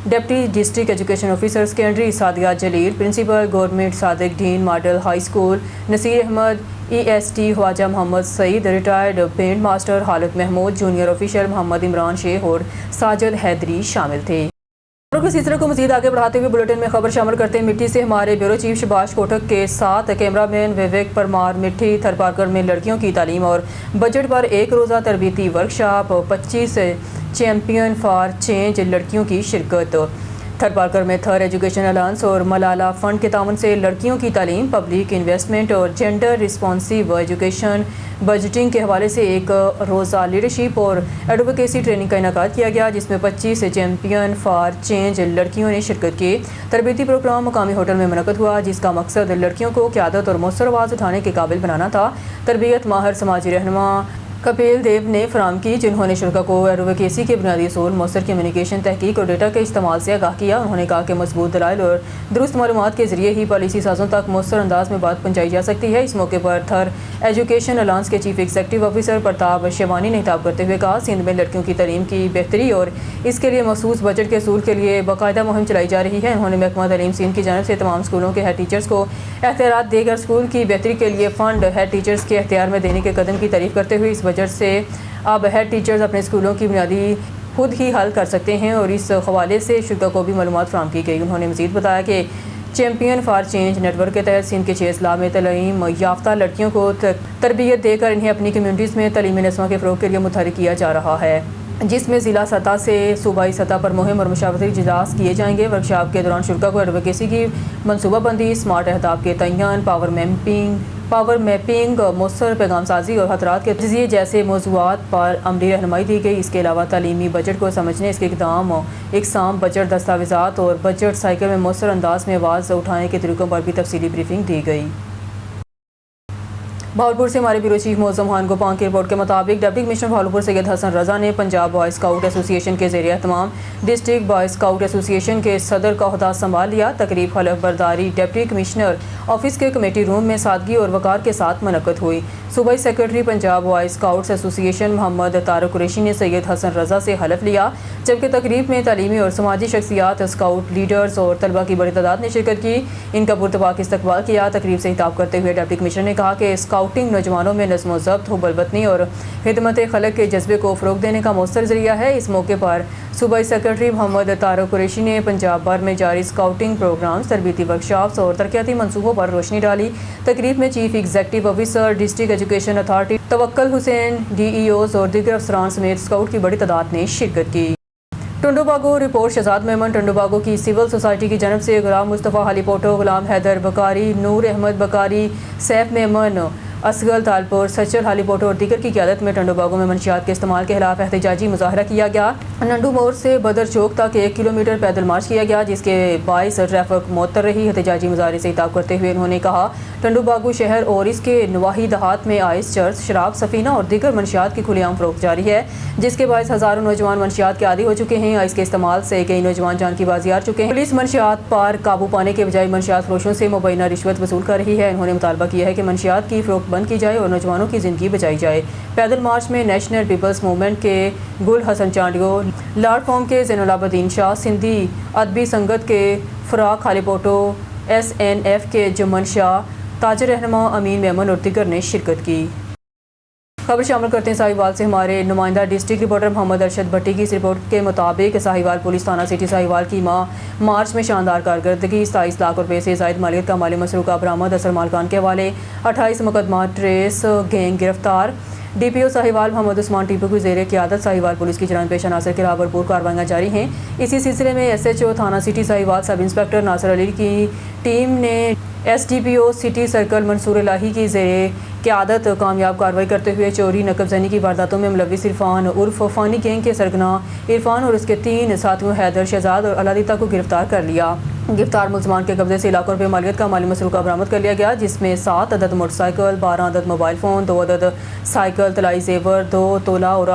Speaker 12: deputy district education officer secondary Sadia Jalil, principal government Sadiq Deen model high school Naseer Ahmad, EST Khawaja Mohammad Saeed, retired पेंट master Khalid Mahmood, junior official Mohammad Imran Sheikh और साजिद हैदरी शामिल थे। खबरों के सिलसिले को मजीद आगे बढ़ाते हुए बुलेटिन में खबर शामिल करते हैं मिट्टी से हमारे ब्यूरो चीफ शबाश कोटक के साथ कैमरामैन विवेक परमार। मिट्टी थरपारकर में लड़कियों की तालीम और बजट पर एक रोज़ा तरबीती वर्कशॉप, 25 चैम्पियन फॉर चेंज लड़कियों की शिरकत। थरपारकर में थर एजुकेशन अलायंस और मलाला फंड के तावन से लड़कियों की तालीम, पब्लिक इन्वेस्टमेंट और जेंडर रिस्पॉन्सिव एजुकेशन बजटिंग के हवाले से एक रोज़ा लीडरशिप और एडवोकेसी ट्रेनिंग का इनेकाद किया गया, जिसमें 25 चैम्पियन फॉर चेंज लड़कियों ने शिरकत की। तरबीती प्रोग्राम मुकामी होटल में मुनक़द हुआ, जिसका मकसद लड़कियों को क़यादत और मौसर आवाज़ उठाने के काबिल बनाना था। तरबियत माहिर समाजी रहनुमा कपिल देव ने फराम की, जिन्होंने शुरा को एडवोकेसी के बुनियादी असूल, मौसर कम्युनिकेशन, तहकीक और डेटा के इस्तेमाल से आगाह किया। उन्होंने कहा कि मजबूत दलाइल और दुरुस्त मालूमात के जरिए ही पॉलिसी साजों तक मौसर अंदाज में बात पहुँचाई जा सकती है। इस मौके पर थर एजुकेशन अलायंस के चीफ एग्जीक्यूटिव ऑफिसर प्रताप शेवानी ने खिताब करते हुए कहा, सिंध में लड़कियों की तालीम की बेहतरी और इसके लिए मखसूस बजट के असूल के लिए बाकायदा मुहिम चलाई जा रही है। उन्होंने महकमा तालीम सिंध की जानिब से तमाम स्कूलों के हेड टीचर्स को एहतियात देकर स्कूल की बेहतरी के लिए फ़ंड हेड टीचर्स के अख्तियार में देने के कदम की तारीफ करते हुए इस बजट से अब हेड टीचर्स अपने स्कूलों की बुनियादी खुद ही हल कर सकते हैं और इस हवाले से शुरा को भी मालूमात फराहम की गई। उन्होंने मज़ीद बताया कि चैम्पियन फॉर चेंज नेटवर्क के तहत सिंध के 6 अजला में तालीम याफ्ता लड़कियों को तरबियत देकर इन्हें अपनी कम्यूनिटीज़ में तालीमी नस्वां के फ़रोग़ के लिए मुतहरिक किया जा रहा है, जिसमें ज़िला सतह से सूबाई सतह पर मुहिम और मशावरती इजलास किए जाएंगे। वर्कशॉप के दौरान शुरा को एडवोकेसी की मनसूबाबंदी, स्मार्ट अहदाफ के तयन, पावर मैपिंग, मौसर पैगाम साजी और खतरात के तजिए जैसे मौज़ूआत पर अमली रहनुमाई दी गई। इसके अलावा तालीमी बजट को समझने, इसके इक़दाम, इकसाम, बजट दस्तावेज़ात और बजट साइकिल में मौसर अंदाज में आवाज़ उठाने के तरीक़ों पर भी तफसीली ब्रीफिंग दी गई। बहावलपुर से हमारे ब्यूरो चीफ मौज़म खान गोपान की रिपोर्ट के मुताबिक डिप्टी कमिश्नर बहावलपुर सैयद हसन रज़ा ने पंजाब बॉय स्काउट एसोसिएशन के ज़रिए एहतमाम डिस्ट्रिक्ट बॉय स्काउट एसोसिएशन के सदर का ओहदा संभाल लिया। तकरीब खलफ बरदारी डिप्टी कमिश्नर ऑफिस के कमेटी रूम में सादगी और वक़ार के साथ मुनक़द हुई। सूबाई secretary Punjab boy scouts association Mohammad Tariq Qureshi ने सैयद हसन रज़ा से हलफ लिया, जबकि तकरीब में तालीमी और समाजी शख्सियात, स्काउट लीडर्स और तलबा की बड़ी तादाद ने शिरकत की। इनका पुरतबाक इस्तकबाल किया। तकरीब से खिताब करते हुए डिप्टी कमिश्नर ने कहा कि स्काउटिंग नौजवानों में नज़्म ज़ब्त, हुब्बल-वतनी और खिदमत खलक के जज्बे को फ़रोग़ देने का मौसर ज़रिया है। इस मौके पर सूबाई सेक्रेटरी मोहम्मद तारक कुरैशी ने पंजाब भर में जारी स्काउटिंग प्रोग्राम्स, तरबीती वर्कशॉप्स और तरक्याती मनसूबों पर रोशनी डाली। तकरीब में chief executive officer, district education authority Tawakkal Hussain, DEOs और दीगर अफसरान समेत स्काउट की बड़ी तादाद ने शिरकत की। टंडोबागो रिपोर्ट शहजाद मेमन टंडोबागो की सिविल सोसाइटी की जानब से गुलाम मुस्तफ़ा हालीपोटो, गुलाम हैदर बकारी, नूर अहमद बकारी, सैफ मेमन, असगल तालपुर, सचल हालीपोटो और दीगर की क़यादत में टंडोबागो में मंशियात के इस्तेमाल के खिलाफ एहतजाजी मुजाहरा किया गया। नंडू मोड़ से बदर चौक तक 1 किलोमीटर पैदल मार्च किया गया, जिसके बाइस ट्रैफिक मुअत्तर रही। एहतजाजी मुजाहरे से खिताब करते हुए उन्होंने कहा, टंडोबागो शहर और इसके नवाही देहात में आइस, चर्च, शराब, सफीना और दीगर मंशियात की खुलेआम फरोख्त जारी है, जिसके बायस हज़ारों नौजवान मंशियात के आदी हो चुके हैं। इसके इस्तेमाल से कई नौजवान जान की बाजी हार चुके हैं। पुलिस मंशियात पर काबू पाने के बजाय मंशियात फरोशों से मुबैना रिश्वत वसूल कर रही है। उन्होंने मुतालबा किया है कि मंशियात की फरोख्त बंद की जाए और नौजवानों की ज़िंदगी बचाई जाए। पैदल मार्च में नेशनल पीपल्स मूवमेंट के गुल हसन चांडियो, लॉर्ड फॉर्म के ज़ैनुलाब्दीन शाह, सिंधी अदबी संगत के फ़राक हालीपोटो, SNF के जुम्मन शाह, ताजर रहनुमा अमीन मेमन और दीगर ने शिरकत की। खबर शामिल करते हैं साहिवाल से हमारे नुमाइंदा डिस्ट्रिक्ट रिपोर्टर मोहम्मद अरशद भट्टी की। इस रिपोर्ट के मुताबिक साहिवाल पुलिस थाना सिटी साहिवाल की मार्च में शानदार कारकर्दगी, 27 लाख रुपए से ज़ायद मालियत का माली मसरूका बरामद, असर मालकान के हवाले, 28 मुकदमा ट्रेस, गैंग गिरफ्तार। DPO साहिवाल मोहम्मद उस्मान टीपू की ज़ेर क़यादत साहिवाल पुलिस की जराइम पेशा नासर के खिलाफ भरपूर कार्रवाइयाँ जारी हैं। इसी सिलसिले में SHO थाना सिटी साहिवाल सब इंस्पेक्टर नासर अली की टीम ने SDPO सिटी सर्कल मंसूर इलाही की ज़ेरे क़यादत कामयाब कार्रवाई करते हुए चोरी नकब ज़नी की वारदातों में मुलविस इरफान उर्फ फ़ानी गैंग के सरगना इरफान और उसके 3 साथियों हैदर, शहजाद और अलादीता को गिरफ्तार कर लिया। गिरफ्तार मुलजमान के कब्जे से लाखों रुपये मालियत का माली मसरूका बरामद कर लिया गया, जिसमें 7 अदद मोटरसाइकिल, 12 अदद मोबाइल फ़ोन, 2 अदद साइकिल, तलाई ज़ेवर, 2 तोला और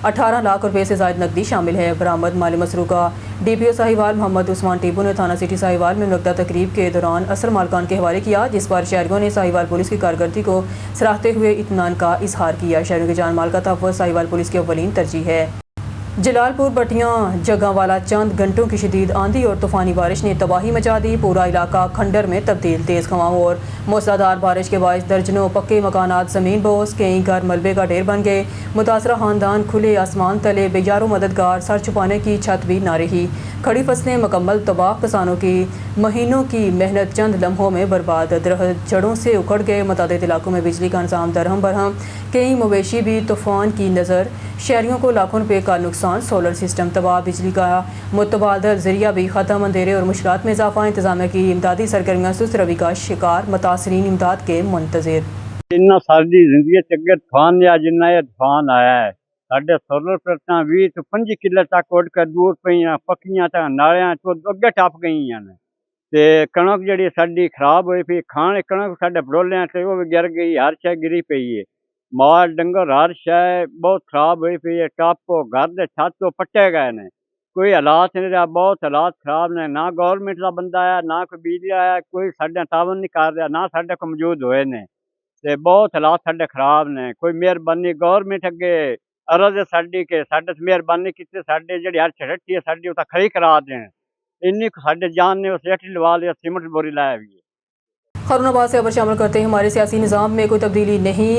Speaker 12: 18 लाख रुपए से ज़ायद नकदी शामिल है। बरामद माली मसरूका DPO साहिवाल मोहम्मद उस्मान टीपू ने थाना सिटी साहिवाल में मुनक्दा तकरीब के दौरान असर मालकान के हवाले किया, जिस पर शहरियों ने साहिवाल पुलिस की कारकर्दगी को सराहते हुए इत्मीनान का इजहार किया। शहरियों की जान माल का तहफ़्फ़ुज़ साहिवाल पुलिस की अव्वलीन तरजीह है। जलालपुर बटियां जगहवाला चंद घंटों की शदीद आंधी और तूफ़ानी बारिश ने तबाही मचा दी। पूरा इलाका खंडर में तब्दील। तेज़ हवाओं और मूसलाधार बारिश के बायस दर्जनों पक्के मकानात ज़मीन बोस, कई घर मलबे का ढेर बन गए। मुतासरा खानदान खुले आसमान तले बेयारो मददगार, सर छुपाने की छत भी ना रही। खड़ी फसलें मुकम्मल तबाह, किसानों की महीनों की मेहनत चंद लम्हों में बर्बाद। दरख्त जड़ों से उखड़ गए। मुतादिद इलाकों में बिजली का निज़ाम दरहम बरहम, कई मवेशी भी तूफ़ान की नज़र। शहरियों को लाखों रुपये का नुकसान, सोलर सिस्टम तबाह, बिजली का मुतबादल ज़रिया भी ख़त्म, अंधेरे और मुश्किलात में इजाफा। इंतज़ामिया की इमदादी सरगर्मियाँ सुस्त रवि का शिकार, मुतासरीन इमदाद के मुंतज़िर।
Speaker 13: इन्ना सारी जिंदगी चंगे तूफान या जिन्ना ये तूफान आया है साढ़े सोलर प्लेटां 20 तो 25 किले तक उड़ के दूर पईयां, पक्कियां तो नालियां तो अगे टप गईयां ने ते कणक जिहड़ी साडी खराब होई पई, खाण कणक साडे बडोलियां ते वो भी गिर गई, हर शै गिरी पई है। माल डंगर हर शै बहुत खराब हुई पई है। टप घर दे छत तो पट्टे गए ने, कोई हालात नहीं रहा, बहुत हालात खराब ने। ना गवर्नमेंट का बंदा आया, ना कोई बिजली आया, कोई साडे तावन नहीं कर रहा, ना साडे को मौजूद होए ने ते बहुत हालात साडे खराब ने। कोई मेहरबानी गवर्नमेंट अगे अरज है साडी के साडे ते मेहरबानी कीती, साडे जिहड़ी हर छट्टी है साडी उता खड़ी करा दें। इन्नी साडे जान ने उस रेटी लवा लिया, सीमेंट बोरी लाया भी है।
Speaker 12: खैरुनाबाद से खबर शामिल करते हैं। हमारे सियासी निज़ाम में कोई तब्दीली नहीं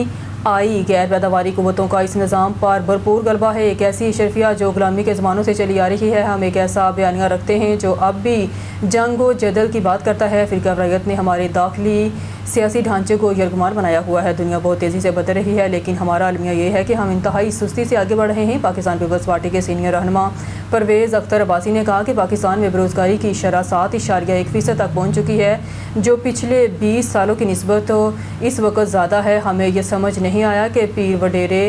Speaker 12: आई। गैर पैदावारी कुव्वतों का इस निज़ाम पर भरपूर गलबा है। एक ऐसी अशरफिया जो गुलामी के ज़मानों से चली आ रही है। हम एक ऐसा बयानिया रखते हैं जो अब भी जंग व जदल की बात करता है। फ़िरका वारियत ने हमारे दाखिली सियासी ढांचे को यरगमार बनाया हुआ है। दुनिया बहुत तेज़ी से बदल रही है, लेकिन हमारा अलमिया ये है कि हम इंतहाई सुस्ती से आगे बढ़ रहे हैं। पाकिस्तान पीपल्स पार्टी के सीनियर रहनुमा परवेज़ अख्तर अब्बासी ने कहा कि पाकिस्तान में बेरोज़गारी की शरह 7.1% तक पहुँच चुकी है, जो पिछले 20 सालों की निस्बत इस वक्त ज़्यादा है। हमें यह समझ नहीं आया कि पीर वडेरे,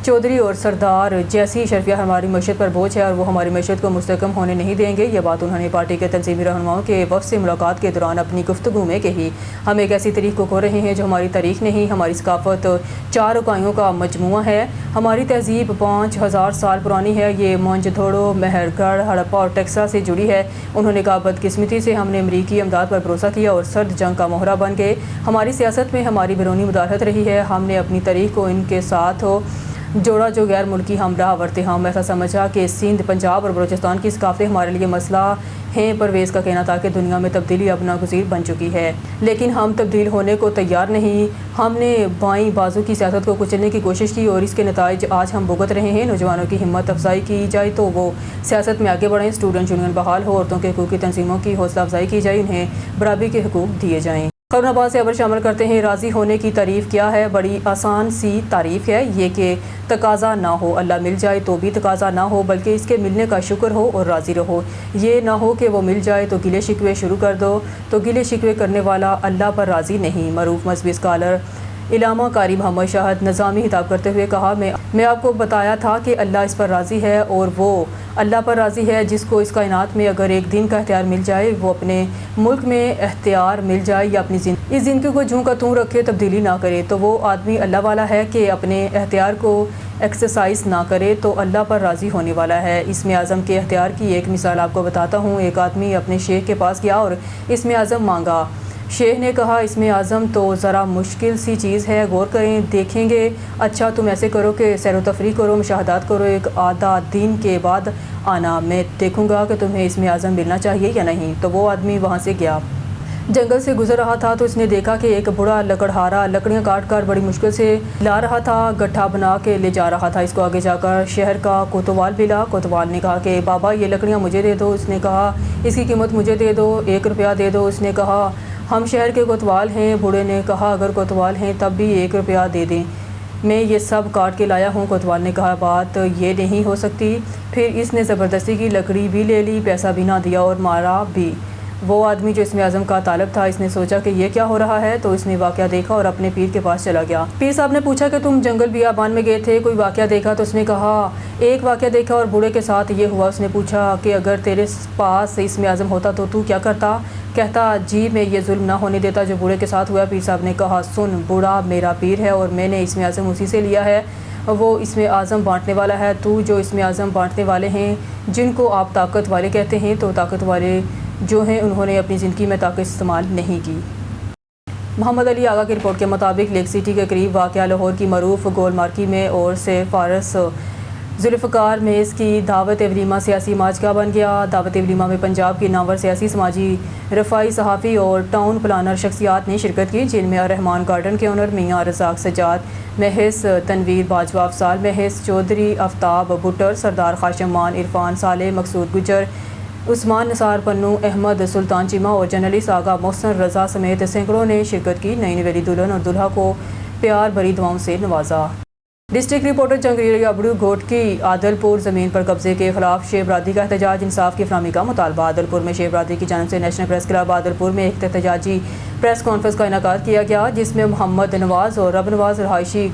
Speaker 12: चौधरी और सरदार जैसी शर्फिया हमारी मैशत पर बोझ है और वो हमारी मैशत को मुस्तकम होने नहीं देंगे। ये बात उन्होंने पार्टी के तंजीमी रहनुमाओं के वफ़द से मुलाकात के दौरान अपनी गुफ्तगू में कही। हम एक ऐसी तारीख को खो रहे हैं जो हमारी तारीख नहीं, हमारी सकाफत 4 इकाइयों का मजमुआ है। हमारी तहजीब 5000 साल पुरानी है। ये मोहनजोदड़ो, मेहरगढ़, हड़प्पा और टेक्सा से जुड़ी है। उन्होंने कहा, बदकिस्मती से हमने अमरीकी इमदाद पर भरोसा किया और सर्द जंग का मोहरा बन गए। हमारी सियासत में हमारी बैरूनी मुदाखलत रही है। हमने अपनी तारीख को इनके साथ जोड़ा जो गैर मुल्की हमला आवर्ते। हम ऐसा समझा कि सिंध, पंजाब और बलूचिस्तान की सकाफतें हमारे लिए मसला हैं। परवेज़ का कहना था कि दुनिया में तब्दीली अब नागुज़ीर बन चुकी है, लेकिन हम तब्दील होने को तैयार नहीं। हमने बाईं बाजू की सियासत को कुचलने की कोशिश की और इसके नताइज आज हम भुगत रहे हैं। नौजवानों की हिम्मत अफजाई की जाए तो वो सियासत में आगे बढ़ें। स्टूडेंट यूनियन बहाल हो, औरतों के हकूक़ की तंजीमों की हौसला अफजाई की जाए, उन्हें बराबरी के हकूक़ दिए जाएँ। खैरुनाबाद से खबर शामिल करते हैं। राज़ी होने की तारीफ़ क्या है? बड़ी आसान सी तारीफ़ है ये कि तकाज़ा ना हो, अल्लाह मिल जाए तो भी तकाज़ा ना हो, बल्कि इसके मिलने का शुक्र हो और राज़ी रहो। ये ना हो कि वो मिल जाए तो गिले शिकवे शुरू कर दो, तो गिले शिकवे करने वाला अल्लाह पर राज़ी नहीं। मरूफ मजहबी स्कॉलर इलामा कारी मोहम्मद शाहद निज़ामी हिताब करते हुए कहा, मैं आपको बताया था कि अल्लाह इस पर राज़ी है और वो अल्लाह पर राज़ी है जिसको इस कायनात में अगर एक दिन का इख्तियार मिल जाए, वो अपने मुल्क में इख्तियार मिल जाए या अपनी इस ज़िंदगी को जूं का तूं रखे, तब्दीली ना करे, तो वो आदमी अल्लाह वाला है कि अपने इख्तियार को एक्सरसाइज ना करे तो अल्लाह पर राज़ी होने वाला है। इसमें आज़म के इख्तियार की एक मिसाल आपको बताता हूँ। एक आदमी अपने शेख के पास गया और इसमें आज़म मांगा। शेख ने कहा, इसमें आज़म तो ज़रा मुश्किल सी चीज़ है, गौर करें, देखेंगे। अच्छा तुम ऐसे करो कि सैर व तफरीह करो, मुशाहदात करो, एक आधा दिन के बाद आना, मैं देखूँगा कि तुम्हें इसमें आज़म मिलना चाहिए या नहीं। तो वो आदमी वहाँ से गया। जंगल से गुजर रहा था तो उसने देखा कि एक बूढ़ा लकड़हारा लकड़ियाँ काट कर बड़ी मुश्किल से ला रहा था, गट्ठा बना के ले जा रहा था। इसको आगे जाकर शहर का कोतवाल मिला। कोतवाल ने कहा कि बाबा ये लकड़ियाँ मुझे दे दो। उसने कहा, इसकी कीमत मुझे दे दो, 1 रुपया दे दो। उसने कहा, हम शहर के कोतवाल हैं। बूढ़े ने कहा, अगर कोतवाल हैं तब भी 1 रुपया दे दें, मैं ये सब काट के लाया हूँ। कोतवाल ने कहा, बात ये नहीं हो सकती। फिर इसने ज़बरदस्ती की लकड़ी भी ले ली, पैसा भी ना दिया और मारा भी। وہ آدمی جو اسم اعظم کا طالب تھا، اس نے سوچا کہ یہ کیا ہو رہا ہے، تو اس نے واقعہ دیکھا اور اپنے پیر کے پاس چلا گیا۔ پیر صاحب نے پوچھا کہ تم جنگل بیابان میں گئے تھے، کوئی واقعہ دیکھا؟ تو اس نے کہا ایک واقعہ دیکھا اور بوڑھے کے ساتھ یہ ہوا۔ اس نے پوچھا کہ اگر تیرے پاس اسم اعظم ہوتا تو کیا کرتا؟ کہتا جی میں یہ ظلم نہ ہونے دیتا جو بوڑھے کے ساتھ ہوا۔ پیر صاحب نے کہا سن، بوڑھا میرا پیر ہے اور میں نے اسم اعظم اسی سے لیا ہے، وہ اسم اعظم بانٹنے والا ہے۔ تو جو اسم اعظم بانٹنے والے ہیں جن کو آپ طاقت والے کہتے ہیں، تو طاقت والے جو ہیں انہوں نے اپنی زندگی میں طاقت استعمال نہیں کی۔ محمد علی آغا کی رپورٹ کے مطابق لیک سٹی کے قریب واقع لاہور کی معروف گول مارکی میں اور سے فارس ذوالفقار میز کی دعوت ولیمہ سیاسی مارچ کا بن گیا۔ دعوت ولیمہ میں پنجاب کی نامور سیاسی، سماجی، رفائی، صحافی اور ٹاؤن پلانر شخصیات نے شرکت کی، جن میں الرحمان گارڈن کے اونر میاں رزاق سجاد، محض تنویر باجوہ افضال، محض چودھری آفتاب بٹر، سردار خاشم مان، عرفان صالح، مقصود گجر، عثمان نثار پنو، احمد سلطان چیمہ اور جرنلسٹ آغا محسن رضا سمیت سینکڑوں نے شرکت کی۔ نئی نویلی دلہن اور دلہا کو پیار بھری دعاؤں سے نوازا۔ ڈسٹرکٹ رپورٹر جنگریلی ابڑو گھوٹ کی عادل پور زمین پر قبضے کے خلاف شیخ برادری کا احتجاج، انصاف کی فراہمی کا مطالبہ۔ عادل پور میں شیخ برادری کی جانب سے نیشنل پریس کلب عادل پور میں ایک احتجاجی پریس کانفرنس کا انعقاد کیا گیا، جس میں محمد نواز اور رب نواز رہائشی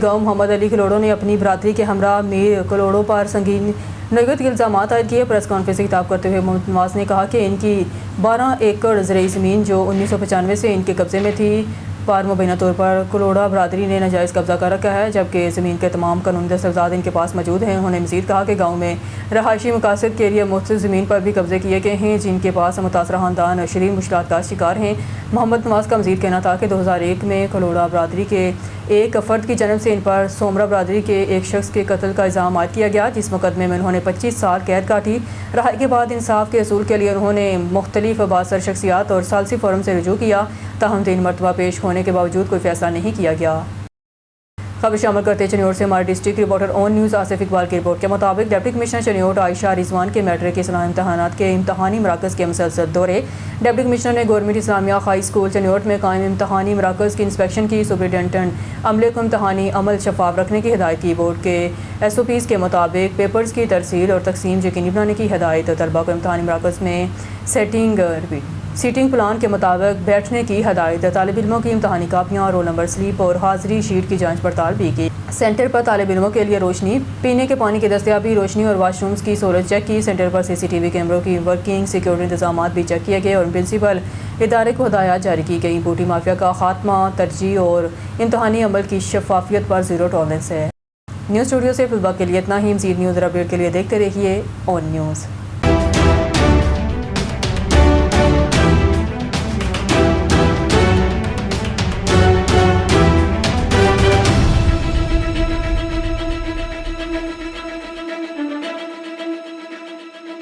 Speaker 12: گاؤں محمد علی کلوڑوں نے اپنی برادری کے ہمراہ میر کلوڑوں پر سنگین نوعیت کے الزامات عائد کیے۔ پریس کانفرنس سے خطاب کرتے ہوئے محمد نواز نے کہا کہ ان کی 12 ایکڑ زرعی زمین جو 1995 سے ان کے قبضے میں تھی پر مبینہ طور پر کلوڑا برادری نے ناجائز قبضہ کر رکھا ہے، جبکہ زمین کے تمام قانونی دستاویزات ان کے پاس موجود ہیں۔ انہوں نے مزید کہا کہ گاؤں میں رہائشی مقاصد کے لیے مختص زمین پر بھی قبضے کیے گئے ہیں، جن کے پاس متاثرہ خاندان شدید مشکلات کا شکار ہیں۔ محمد نواز کا مزید کہنا تھا کہ 2001 میں کلوڑا برادری کے ایک فرد کی جانب سے ان پر سومرا برادری کے ایک شخص کے قتل کا الزام عائد کیا گیا، جس مقدمے میں انہوں نے 25 سال قید کاٹی۔ رہائی کے بعد انصاف کے حصول کے لیے انہوں نے مختلف بااثر شخصیات اور ثالثی فورم سے رجوع کیا، تاہم 3 مرتبہ پیش ہونے کے باوجود کوئی فیصلہ نہیں کیا گیا۔ خبر شامل کرتے چنیوٹ سے ہمارے ڈسٹرکٹ رپورٹر اون نیوز آصف اقبال کی رپورٹ کے مطابق ڈپٹی کمشنر چنیوٹ عائشہ رضوان کے میٹرک کے سالانہ امتحانات کے امتحانی مراکز کے مسلسل دورے۔ ڈپٹی کمشنر نے گورنمنٹ اسلامیہ ہائی اسکول چنیوٹ میں قائم امتحانی مراکز کی انسپیکشن کی۔ سپرنٹینڈنٹ عملے کو امتحانی عمل شفاف رکھنے کی ہدایت کی۔ بورڈ کے SOPs کے مطابق پیپرز کی ترسیل اور تقسیم یقینی بنانے کی ہدایت۔ طلبہ کو امتحانی مراکز میں سیٹنگ پلان کے مطابق بیٹھنے کی ہدایت۔ طالب علموں کی امتحانی کاپیاں، رول نمبر سلپ اور حاضری شیٹ کی جانچ پڑتال بھی کی۔ سینٹر پر طالب علموں کے لیے روشنی، پینے کے پانی کی دستیابی، روشنی اور واش رومز کی سہولت چیک کی۔ سینٹر پر CCTV کیمروں کی ورکنگ، سیکیورٹی انتظامات بھی چیک کیے گئے اور پرنسپل ادارے کو ہدایات جاری کی گئی۔ بوٹی مافیا کا خاتمہ، ترجیح اور امتحانی عمل کی شفافیت پر زیرو ٹالرنس ہے۔ نیوز اسٹوڈیو سے فی الوقت کے لیے اتنا ہی۔ مزید نیوز اور اپڈیٹ کے لیے دیکھتے رہیے اون نیوز۔